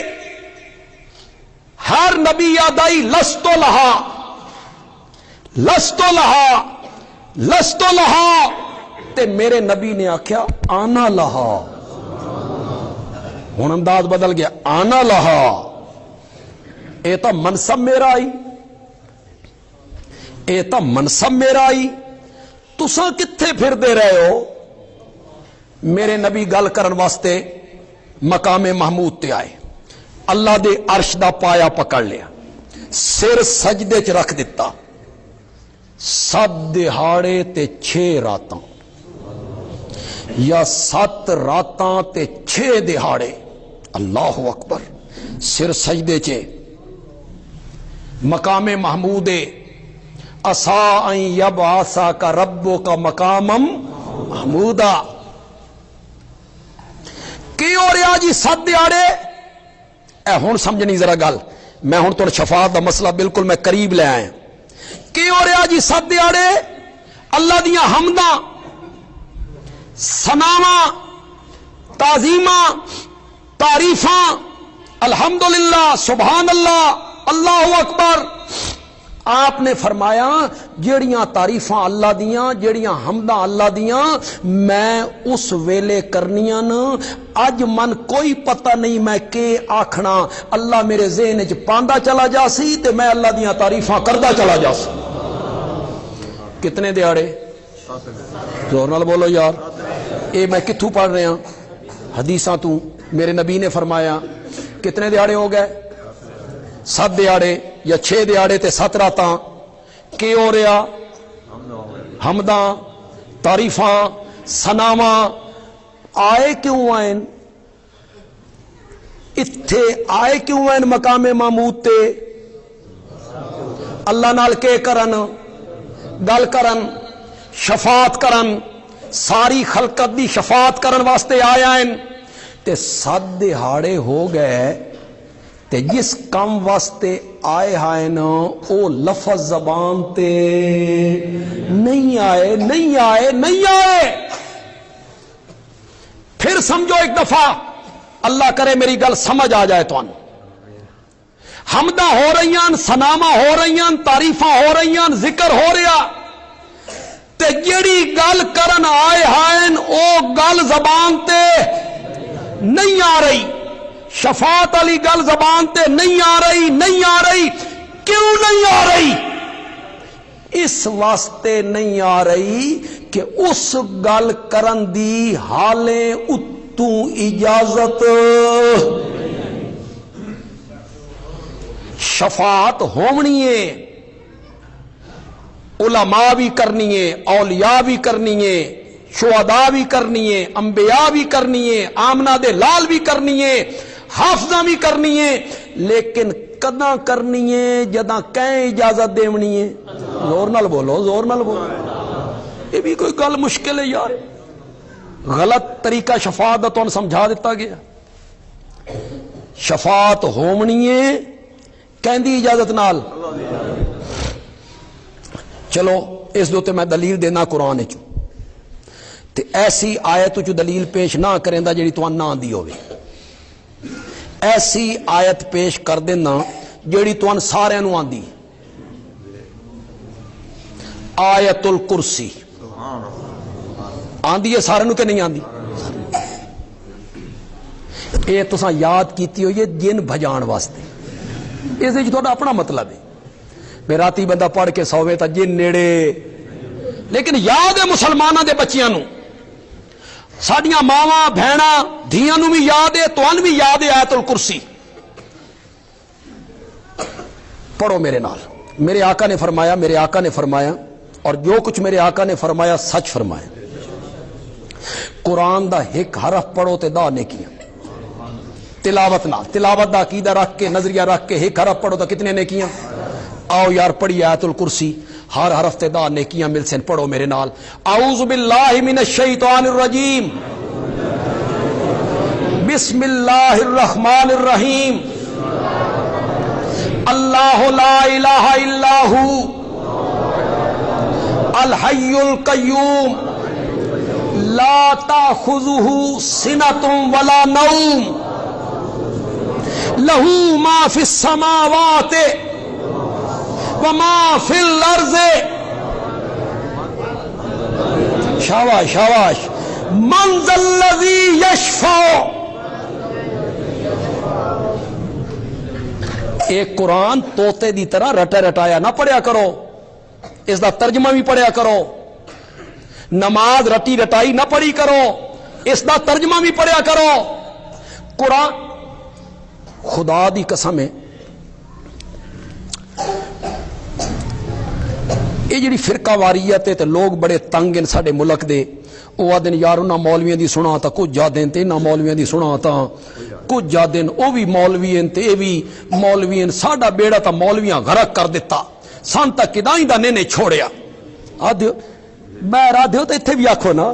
ہر نبی یاد آئی لستو لہا لستو لہا لستو لہا تے میرے نبی نے آکھیا آنا لہا، ہن انداز بدل گیا، آنا لہا، اے تا منصب میرا آئی، اے تا منصب میرا آئی، تساں کتھے پھر دے رہے ہو؟ میرے نبی گل کرن واسطے مقام محمود تے آئے، اللہ دے عرش دا پایا پکڑ لیا، سر سجدے چ رکھ دیتا، 7 دہاڑے تے 6 راتاں یا 7 راتاں تے 6 دہاڑے، اللہ اکبر، سر سجدے چ مقام محمود اسا ان یبعثک ربک مقامم محمودا۔ کی ہو رہا جی 7 دہاڑے؟ اے ہن سمجھنی ذرا گل، میں ہن تھوڑا شفاعت دا مسئلہ بالکل میں قریب لے آیا۔ کی ہو رہا جی 7 دہاڑے؟ اللہ دیاں حمداں، ثناواں، تعظیماں، تعریفاں، الحمدللہ، سبحان اللہ، اللہ اکبر۔ آپ نے فرمایا جیڑیاں تعریفاں اللہ دیاں، جیڑیاں حمداں اللہ دیاں میں اس ویلے کرنیاں نا، اج من کوئی پتہ نہیں میں کہ آکھنا، اللہ میرے ذہن وچ پاندا چلا جاسی تے میں اللہ دیاں تعریفاں کردا چلا جاسی۔ کتنے دیہاڑے؟ زور نال بولو یار، اے میں کتھوں پڑھ رہا؟ حدیثاں تو میرے نبی نے فرمایا کتنے دیہاڑے ہو گئے؟ 7 دیہاڑے یا 6 دیہاڑے تے 7 راتاں۔ کی ہو رہا؟ حمداں، تعریفاں، ثناواں۔ آئے کیوں آئیں؟ اتھے آئے کیوں آئیں مقام محمود تے؟ اللہ نال کے کرن، گل کرن، شفاعت کرن، ساری خلقت دی شفاعت کرن واسطے آئے آئیں تے 7 دہاڑے ہو گئے تے جس کام واسطے آئے ہائے نا او لفظ زبان تے نہیں آئے، نہیں آئے، نہیں آئے۔ پھر سمجھو ایک دفعہ، اللہ کرے میری گل سمجھ آ جائے تو حمدہ ہو رہی ہیں، ثناواں ہو رہی ہیں، تعریفاں ہو رہی ہیں، ذکر ہو رہا تے جیڑی گل کرن آئے ہائے او گل زبان تے نہیں آ رہی، شفاعت علی گل زبان تے نہیں آ رہی، نہیں آ رہی۔ کیوں نہیں آ رہی؟ اس واسطے نہیں آ رہی کہ اس گل کرن دی حالیں اتوں اجازت۔ شفاعت ہونی ہے، علماء بھی کرنی ہے، اولیاء بھی کرنی ہے، شہداء بھی کرنی ہے، انبیاء بھی کرنی ہے، آمنہ دے لال بھی کرنی ہے، حافظہ بھی کرنی ہے، لیکن کداں کرنی ہے جداں کہیں اجازت دیونی ہے۔ زور نال بولو، زور نال بولو، یہ بھی کوئی گل مشکل ہے یار۔ غلط طریقہ شفاعت دا تانوں سمجھا دیتا گیا۔ شفاعت ہونی ہے کہندی اجازت نال۔ چلو اس دوتے میں دلیل دینا قرآن چوں تے ایسی آیت چوں دلیل پیش نہ کریں دا جیڑی تواں نہ آندی ہوے، ایسی آیت پیش کر دینا جیڑی تواں سارے نوں آندی۔ آیت الکرسی آندی ہے سارے نوں کہ نہیں آندی؟ یہ تساں یاد کیتی ہوئی ہے جن بھجان واسطے، اس وچ تہاڈا اپنا مطلب ہے۔ میں راتی بندہ پڑھ کے سوے تا جن نیڑے، لیکن یاد ہے مسلمانوں دے بچیاں نوں، ساڈیاں ماواں بہناں دھیاں نوں بھی یاد ہے، تہن بھی یاد ہے آیت الکرسی۔ پڑھو میرے نال۔ میرے آقا نے فرمایا، میرے آقا نے فرمایا، اور جو کچھ میرے آقا نے فرمایا سچ فرمایا، قرآن دا ایک حرف پڑھو تے 10 نیکیاں۔ تلاوت نہ، تلاوت دا عقیدہ رکھ کے، نظریہ رکھ کے ایک حرف پڑھو تو کتنے نیکیاں؟ آؤ یار پڑھی آیت الکرسی، ہر ہفتے دا نیکیاں مل سن. پڑھو میرے نال. اعوذ باللہ من الشیطان الرجیم بسم اللہ الرحمن الرحیم. اللہ لا الہ الا ہو الحی القیوم لا تأخذہ سنۃ ولا نوم لہ ما فی السماوات وما فی الارض. شاباش شاباش. من ذا الذی یشفع. ایک قرآن طوطے دی طرح رٹا رٹایا نہ پڑھیا کرو, اس دا ترجمہ بھی پڑھیا کرو. نماز رٹی رٹائی نہ پڑھی کرو, اس دا ترجمہ بھی پڑھیا کرو. قرآن خدا دی قسم ہے یہ جڑی فرقہ واریت ہے تے لوگ بڑے تنگ ہیں ساڈے ملک دے. وہ آدھے یار انہاں مولویاں دی سنا تا کچھ جا دین تے انہاں مولویاں دی سنا تا کچھ جا دین. او بھی مولوی ہیں تے اے بھی مولوی ہیں. ساڈا بیڑا تا مولویاں غرق کر دیتا, سان تا کدائیں دا نے چھوڑیا. آدھے میں آدھے تے ایتھے بھی آکھو نا,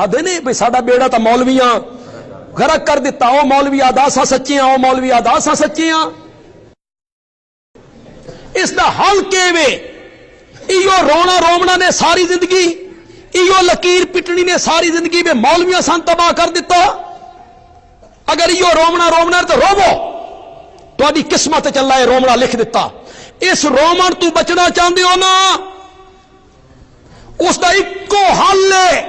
آدھے نے بھئی ساڈا بیڑا تا مولویاں غرق کر دیتا. او مولوی آداسا سچیاں, او مولوی آداسا سچیاں. اس دا حل کیویں؟ ایو رونا رومنا نے ساری زندگی, ایو لکیر پٹنی نے ساری زندگی میں مولویاں سان تباہ کر دیتا. اگر ایو رومنا رومنا تو روو, تہاڈی قسمت چلا ہے رومنا لکھ دیتا. اس رومن تو بچنا چاہتے ہو نا, اس دا اکو حل ہے,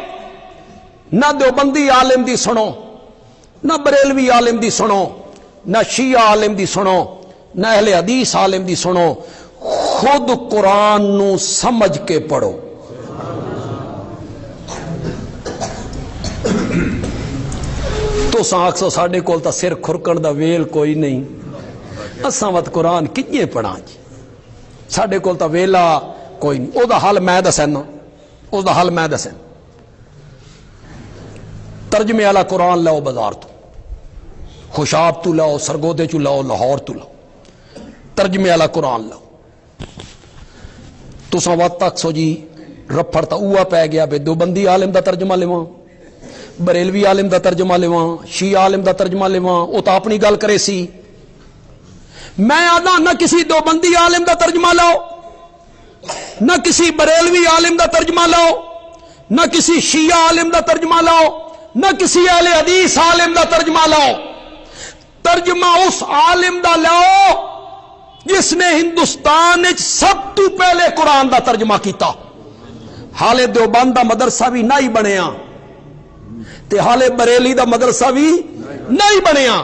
نہ دیوبندی عالم دی سنو, نہ بریلوی عالم دی سنو, نہ شیعہ عالم دی سنو, نہ اہل حدیث عالم دی سنو. خود قرآن نو سمجھ کے پڑھو. تو آخسو ساڈے کول تا سر کھرکن دا ویل کوئی نہیں, اساں وت قرآن کتنے پڑھا جی, ساڈے کول تا ویلا کوئی نہیں. او دا حل میں دسنا, اس دا حل میں دسنا. ترجمے والا قرآن لاؤ بازار تو, خوشاب تو لاؤ, سرگودے چو لاؤ, لاہور تو لاؤ. ترجمے والا قرآن لاؤ. تساں وقت تک سو جی رفڑ تا اوہ پہ گیا بے دیوبندی عالم دا ترجمہ لیواں, بریلوی عالم دا ترجمہ لیواں, شیعہ عالم دا ترجمہ لیواں. وہ تو اپنی گل کرے سی. میں آدھا نہ کسی دیوبندی عالم دا ترجمہ لاؤ, نہ کسی بریلوی عالم دا ترجمہ لاؤ, نہ کسی شیعہ عالم دا ترجمہ لاؤ, نہ کسی اہل حدیث عالم دا ترجمہ لاؤ. ترجمہ اس عالم دا لاؤ جس نے ہندوستان سب تو پہلے قرآن دا ترجمہ کیتا. حالے دیوبند دا مدرسہ بھی نہیں بنیا تے حالے بریلی دا مدرسہ بھی نہیں بنیا.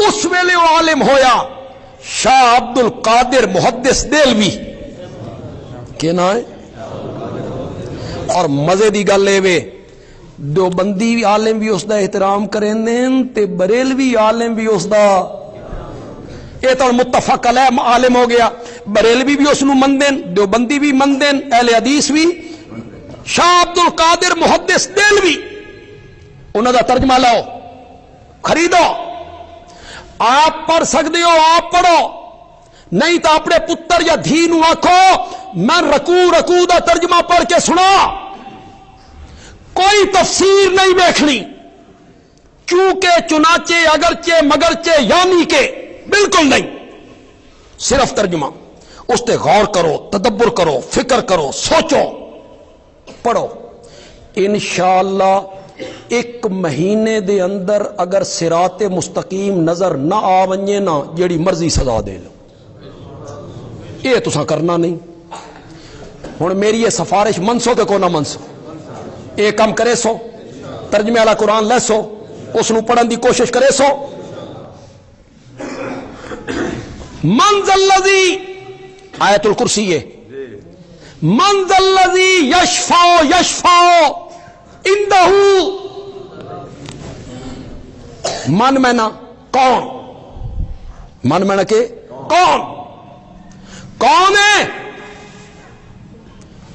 اس ویلے وہ عالم ہویا شاہ عبد القادر محدث دہلوی کہ نا ہے. اور مزے دی گل اے دیوبندی عالم بھی اس دا احترام کریں تے بریلوی عالم بھی اس دا, یہ تو متفق علیہ عالم ہو گیا. بریلوی بھی اس نو مندین, دیوبندی بھی مندین, اہل حدیث بھی. شاہ عبد القادر محدث دہلوی انہوں دا ترجمہ لاؤ, خریدو. آپ پڑھ سکتے ہو آپ پڑھو, نہیں تو اپنے پتر یا دھی نو آکھو میں رکوع دا ترجمہ پڑھ کے سنا. کوئی تفسیر نہیں دیکھنی, کیونکہ چنانچہ اگرچہ مگرچہ یعنی کہ بالکل نہیں, صرف ترجمہ. اس تے غور کرو, تدبر کرو, فکر کرو, سوچو, پڑھو. انشاءاللہ ایک مہینے دے اندر اگر صراط مستقیم نظر نہ آونجے نا جیڑی مرضی سزا دے لو. یہ تساں کرنا نہیں. ہن میری یہ سفارش منسو کہ کو نہ منسو, یہ کام کرے سو, ترجمے والا قرآن لے سو, اس نو پڑھن دی کوشش کرے سو. من ذا الذی, آیت الکرسی ہے, من ذا الذی یشفع عنده. من مینا کون, من مینا کے کون, کون ہے,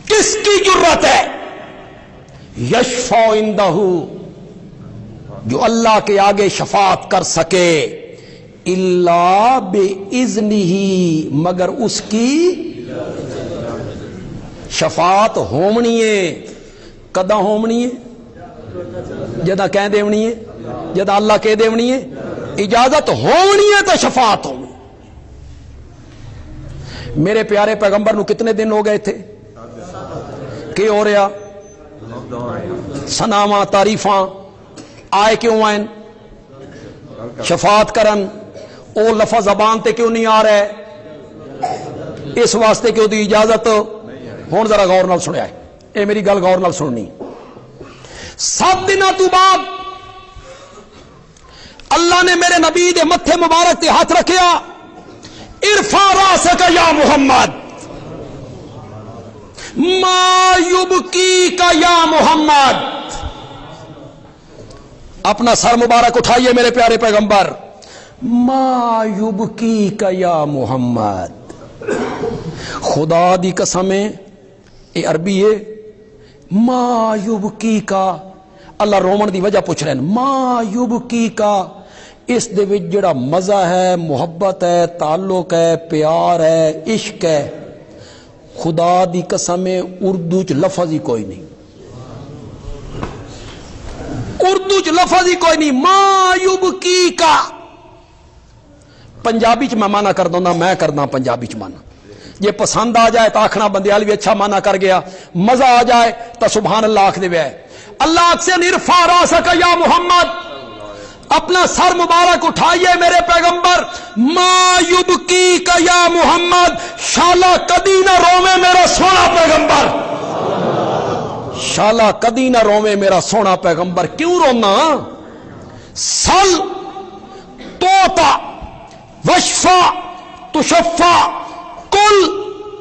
کس کی جرت ہے. یشفع عنده, جو اللہ کے آگے شفاعت کر سکے. الا باذنہ, مگر اس کی شفاعت ہومنی ہے کداں ہومنی ہے جدا کہہ دیونی ہے جدا اللہ کہہ دیونی ہے اجازت ہونی ہے تو شفاعت ہونی. میرے پیارے پیغمبر نو کتنے دن ہو گئے تھے کہ ہو رہا سناواں تعریفاں آئے کیوں آئیں شفاعت کرن او لفظ زبان تے کیوں نہیں آ رہا ہے اس واسطے کہ دی اجازت ہون ذرا غور نال سنیا ہے اے میری گل غور نال سننی. 7 دنوں تو بعد اللہ نے میرے نبی دے متھے مبارک تے ہاتھ رکھیا ارفع راسک یا محمد ما یبکیک یا محمد. اپنا سر مبارک اٹھائیے میرے پیارے پیغمبر ما یبکیک یا محمد. خدا دی قسم اے عربی ہے ما یبکیک اللہ رومن دی وجہ پوچھ رہے ہیں ما یبکیک اس دے وچ جڑا مزہ ہے محبت ہے تعلق ہے پیار ہے عشق ہے خدا دی قسم اردو چ لفظ ہی کوئی نہیں اردو چ لفظ ہی کوئی نہیں ما یبکیک. پنجابی چ میں مانا کر دوں میں کرنا پنجابی چ مانا یہ پسند آ جائے تو آخنا بندے والی بھی اچھا مانا کر گیا مزہ آ جائے تو سبحان اللہ آخ دے ہے. اللہ سے ارفع راسک یا محمد اپنا سر مبارک اٹھائیے میرے پیغمبر ما یبکیک یا محمد شالا کدی نہ روے میرا سونا پیغمبر شالا کدی نہ روے میرا سونا پیغمبر. کیوں رونا سل توتا وشفا تشفا کل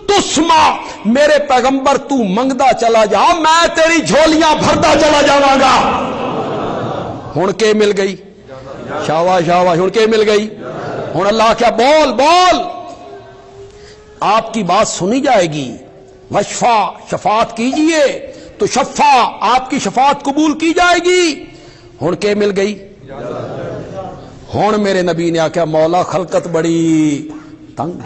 تسما میرے پیغمبر تو منگدا چلا جا میں تیری جھولیاں بھردا چلا جاواں گا. ہن کے مل گئی شاوا شاوا ہن کے مل گئی ہن اللہ کیا بول بول آپ کی بات سنی جائے گی. وشفا شفاعت کیجئے تو شفا آپ کی شفاعت قبول کی جائے گی. ہن کے مل گئی ہن میرے نبی نے آخیا مولا خلقت بڑی تنگ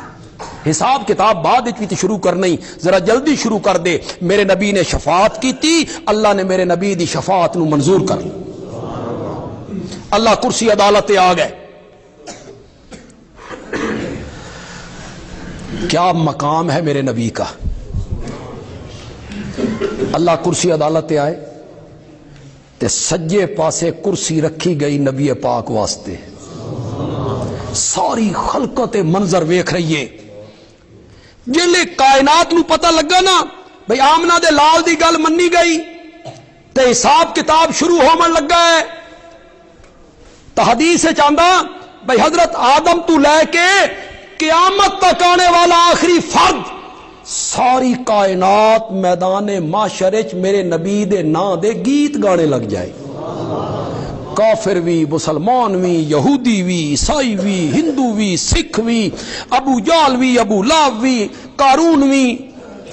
حساب کتاب بعد وچ شروع کرنی ذرا جلدی شروع کر دے. میرے نبی نے شفاعت کی تھی اللہ نے میرے نبی دی شفاعت نو منظور کر لی. اللہ کرسی عدالت آ گئے. کیا مقام ہے میرے نبی کا. اللہ کرسی عدالت آئے تے سجے پاسے کرسی رکھی گئی نبی پاک واسطے. ساری خلقت منظر ویکھ رہی ہے. جلے کائنات نو پتہ لگا نا بھئی آمنہ دے لال دی گل منی گئی تے حساب کتاب شروع ہومن لگا ہے تو حدیث سے چاندہ بھئی حضرت آدم تو لے کے قیامت تک آنے والا آخری فرد ساری کائنات میدان معاشرے میرے نبی دے نا دے گیت گانے لگ جائے. کافر وی مسلمان وی یہودی وی عیسائی وی ہندو وی سکھ وی ابو جال وی ابو لہب وی قارون وی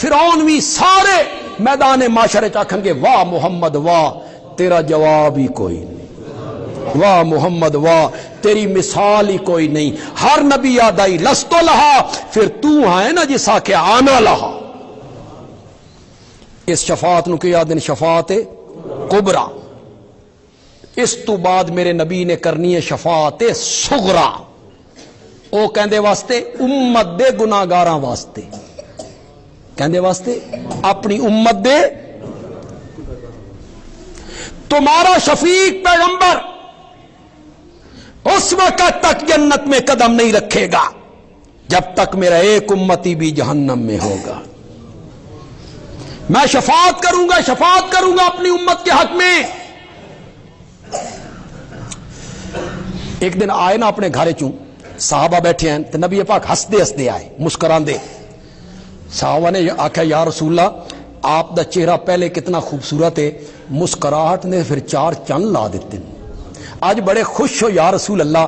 فرعون وی سارے میدان معاشرے آکھیں گے واہ محمد واہ تیرا جواب ہی کوئی نہیں واہ محمد واہ تیری مثال ہی کوئی نہیں. ہر نبی آدائی لستو لہا پھر تو ہے نا جس آکے آنا لہا. اس شفاعت نو کیا دن شفاعت کبرا. اس تو بعد میرے نبی نے کرنی ہے شفاعت صغرا. او کہندے واسطے امت دے گناہگاراں واسطے کہندے واسطے اپنی امت دے. تمہارا شفیق پیغمبر اس وقت تک جنت میں قدم نہیں رکھے گا جب تک میرا ایک امتی بھی جہنم میں ہوگا. میں شفاعت کروں گا اپنی امت کے حق میں. ایک دن آئے نا اپنے گھر چوں صحابہ بیٹھے ہیں تو نبی پاک ہسدے ہسدے آئے مسکران دے. صحابہ نے آکھا یا رسول اللہ آپ دا چہرہ پہلے کتنا خوبصورت ہے مسکراہٹ نے پھر 4 چند لا دیتے آج بڑے خوش ہو یا رسول اللہ.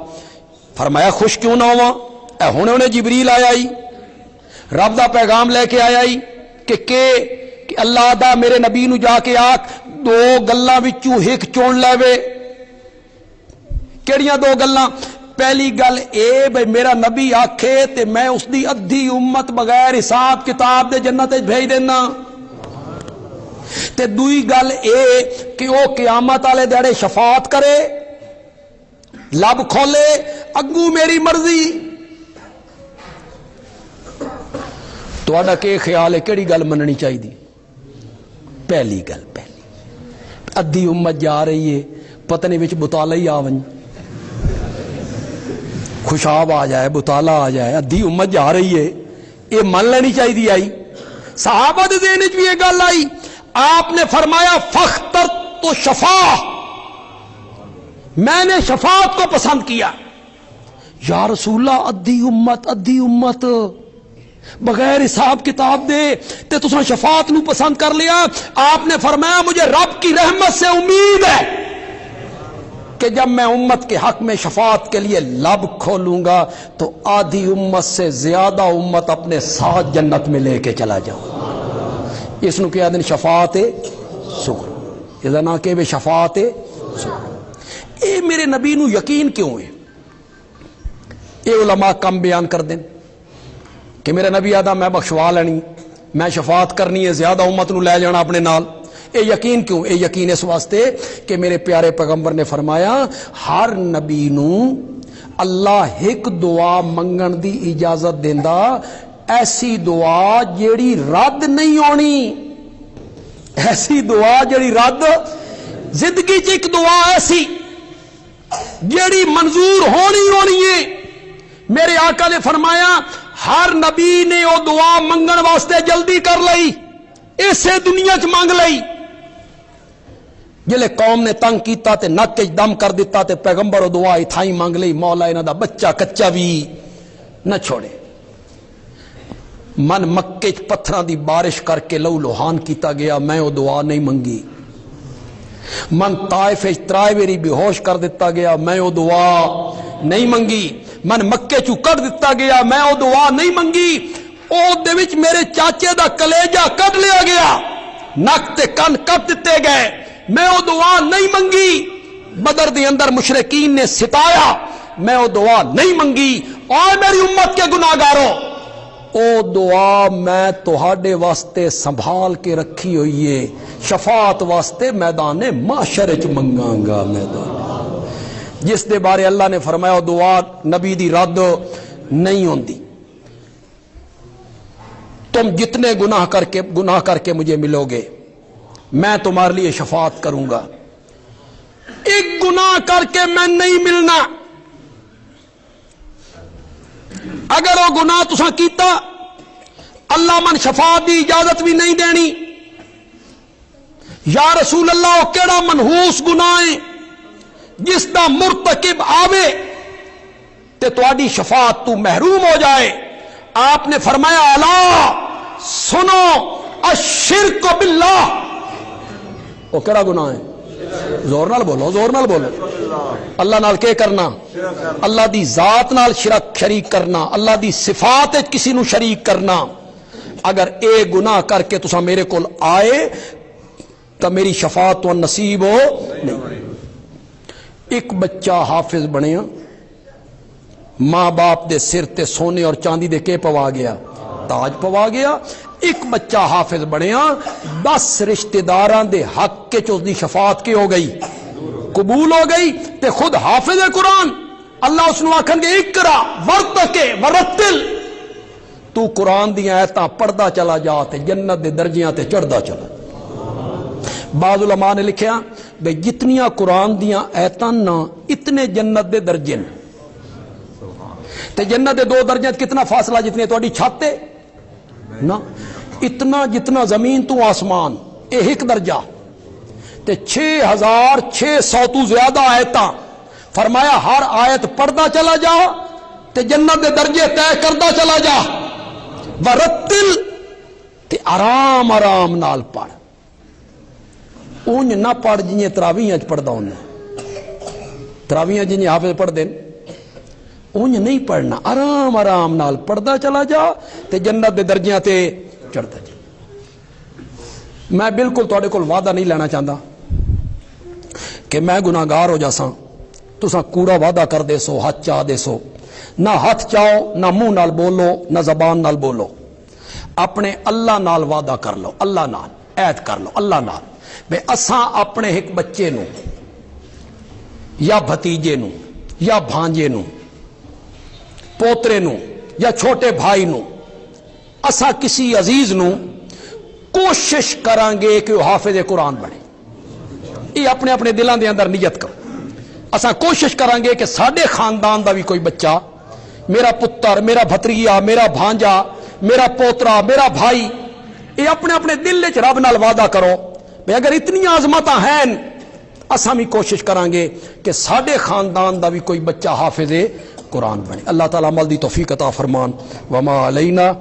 فرمایا خوش کیوں نہ ہوا اے ہونے انہیں جبریل آیا ہی رب دا پیغام لے کے آیا ہی کہ اللہ دا میرے نبی نو جا کے آکھ 2 گلاں وچوں ایک چون لے وے. کیڑیاں 2 گلاں پہلی گل اے بھئی میرا نبی آکھے تے میں اس دی ادھی امت بغیر حساب کتاب دے جنت بھیج دینا، تے دوئی گل اے کہ وہ قیامت والے دیہڑے شفاعت کرے، لب کھولے اگوں میری مرضی۔ تہاڈا کی خیال ہے کیڑی گل مننی چاہیے؟ پہلی گل، پہلی ادھی امت جا رہی ہے، پتہ نہیں وچ بتالا ہی آ ون، خوشاب آ جائے، بتالا آ جائے، ادھی امت جا رہی ہے، یہ من لینی چاہیے۔ آئی صحابہ دے ذہن وچ بھی یہ گل آئی، آپ نے فرمایا فاخترت شفاع، میں نے شفاعت کو پسند کیا۔ یا رسول اللہ ادھی امت بغیر حساب کتاب دے تے تساں شفاعت نو پسند کر لیا۔ آپ نے فرمایا مجھے رب کی رحمت سے امید ہے کہ جب میں امت کے حق میں شفاعت کے لیے لب کھولوں گا تو آدھی امت سے زیادہ امت اپنے ساتھ جنت میں لے کے چلا جاؤں۔ اس نو کیا دن شفاعت سکر، یہ نہ کہ شفاعت سکر۔ اے میرے نبی نو یقین کیوں ہے؟ اے علماء کم بیان کر دیں کہ میرا نبی آدھا میں بخشوا لینی، میں شفاعت کرنی ہے، زیادہ امت نو لے جانا اپنے نال۔ اے یقین کیوں؟ اے یقین اس واسطے کہ میرے پیارے پیغمبر نے فرمایا ہر نبی نو اللہ ایک دعا منگن دی اجازت دیندا، ایسی دعا جیڑی رد نہیں ہونی، ایسی دعا جیڑی رد، زندگی چ ایک دعا ایسی جیڑی منظور ہونی ہے۔ میرے آقا نے فرمایا ہر نبی نے وہ دعا منگن واسطے جلدی کر لئی، اسے دنیا چ مانگ لئی۔ جلے قوم نے تنگ کیتا تے نک وچ دم کر دیتا تے پیغمبر وہ دعا اتھائی مانگ لئی، مولا انہاں دا بچہ کچا بھی نہ چھوڑے۔ من مکے چ پتھراں دی بارش کر کے لہو لوہان کیتا گیا، میں وہ دعا نہیں منگی۔ من طائف وچ ترائے ویری بے ہوش کر دیتا گیا، میں وہ دعا نہیں منگی۔ من مکے چوں کڈ دیتا گیا، میں وہ دعا نہیں منگی۔ او دے وچ میرے چاچے دا کلیجہ کڈ لیا گیا، نک تے کن کٹ دتے گئے، میں وہ دعا نہیں منگی۔ بدر دے اندر مشرکین نے ستایا، میں وہ دعا نہیں منگی۔ اور میری امت کے گناہگاروں، او دعا میں تہاڈے واسطے سنبھال کے رکھی ہوئی ہے، شفاعت واسطے میدان محشر وچ منگاں گا۔ میدان جس دے بارے اللہ نے فرمایا دعا نبی دی رد نہیں ہوندی۔ تم جتنے گناہ کر کے مجھے ملو گے میں تمہارے لیے شفاعت کروں گا، ایک گناہ کر کے میں نہیں ملنا۔ اگر وہ گناہ تساں کیتا اللہ من شفاعت دی اجازت بھی نہیں دینی۔ یا رسول اللہ وہ کیڑا منحوس گناہ ہے جس دا مرتکب آوے تے تواڈی شفاعت تو محروم ہو جائے؟ آپ نے فرمایا الا سنو الشرک باللہ، وہ کیڑا گناہ ہے؟ زور نال بولو، زور نال بولو۔ اللہ نال کے کرنا؟ اللہ دی ذات نال شریک کرنا، اللہ دی صفات وچ کسی نو شریک کرنا۔ اگر اے گناہ کر کے تساں میرے کول آئے تو میری شفاعت تو نصیب ہو نہیں۔ ایک بچہ حافظ بنیا، ماں باپ دے سر تے سونے اور چاندی دے کے پوا گیا، تاج پوا گیا۔ ایک بچہ حافظ بنیا، 10 رشتہ داراں دے حق کے چ اس دی شفاعت کی ہو گئی، قبول ہو گئی تے خود حافظ قرآن۔ اللہ اس نو آکھن گے اقرا ورتقِ ورتل، تو قرآن دی آیتاں پڑھدا چلا جا تے جنت دے درجیاں تے چڑھدا چلا۔ بعض علماء نے لکھیا بے جتنیاں قرآن دیاں ایتاں نا اتنے جنت دے درجے نے، تے جنت دے 2 درجے کتنا فاصلہ؟ جتنے تہاڈی چھت ہے نا، اتنا جتنا زمین تو آسمان، اے ایک درجہ تے 6600 تو زیادہ آیتاں۔ فرمایا ہر آیت پڑھدا چلا جا تے جنت دے درجے طے کردا چلا جا۔ ورتل تے آرام آرام نال پڑھ، اونج نہ پڑھ جنہیں تراویح پڑھدا ہوں، تراویح جنہیں حافظ پڑھ دین، اونج نہیں پڑھنا، آرام آرام نال پڑھدا چلا جا تے جنت دے درجیاں تے چڑھدا جا۔ میں بالکل تواڈے کول وعدہ نہیں لینا چاہتا کہ میں گناہگار ہو جاساں تساں کوڑا وعدہ کر دے سو ہاتھ چاہ دے سو نہ ہاتھ چاہو نہ منہ نال بولو نہ زبان نال بولو اپنے اللہ نال وعدہ کر لو اللہ نال عہد کر لو اللہ نال بے اساں اپنے ایک بچے نو یا بھتیجے نو یا بھانجے نو پوترے نو یا چھوٹے بھائی نو اساں کسی عزیز نو کوشش کریں گے کہ وہ حافظ قرآن بنے یہ اپنے اپنے دلان دے اندر نیت کرو اساں کوشش کریں گے کہ ساڈے خاندان دا بھی کوئی بچہ میرا پتر میرا بھتریجا میرا بھانجا میرا پوترا میرا بھائی یہ اپنے اپنے دل وچ رب نال وعدہ کرو بھئی اگر اتنی عظمتاں ہیں اساں بھی کوشش کریں گے کہ ساڈے خاندان دا بھی کوئی بچہ حافظ قرآن بنے اللہ تعالیٰ عمل دی توفیق عطا فرمان وما علینا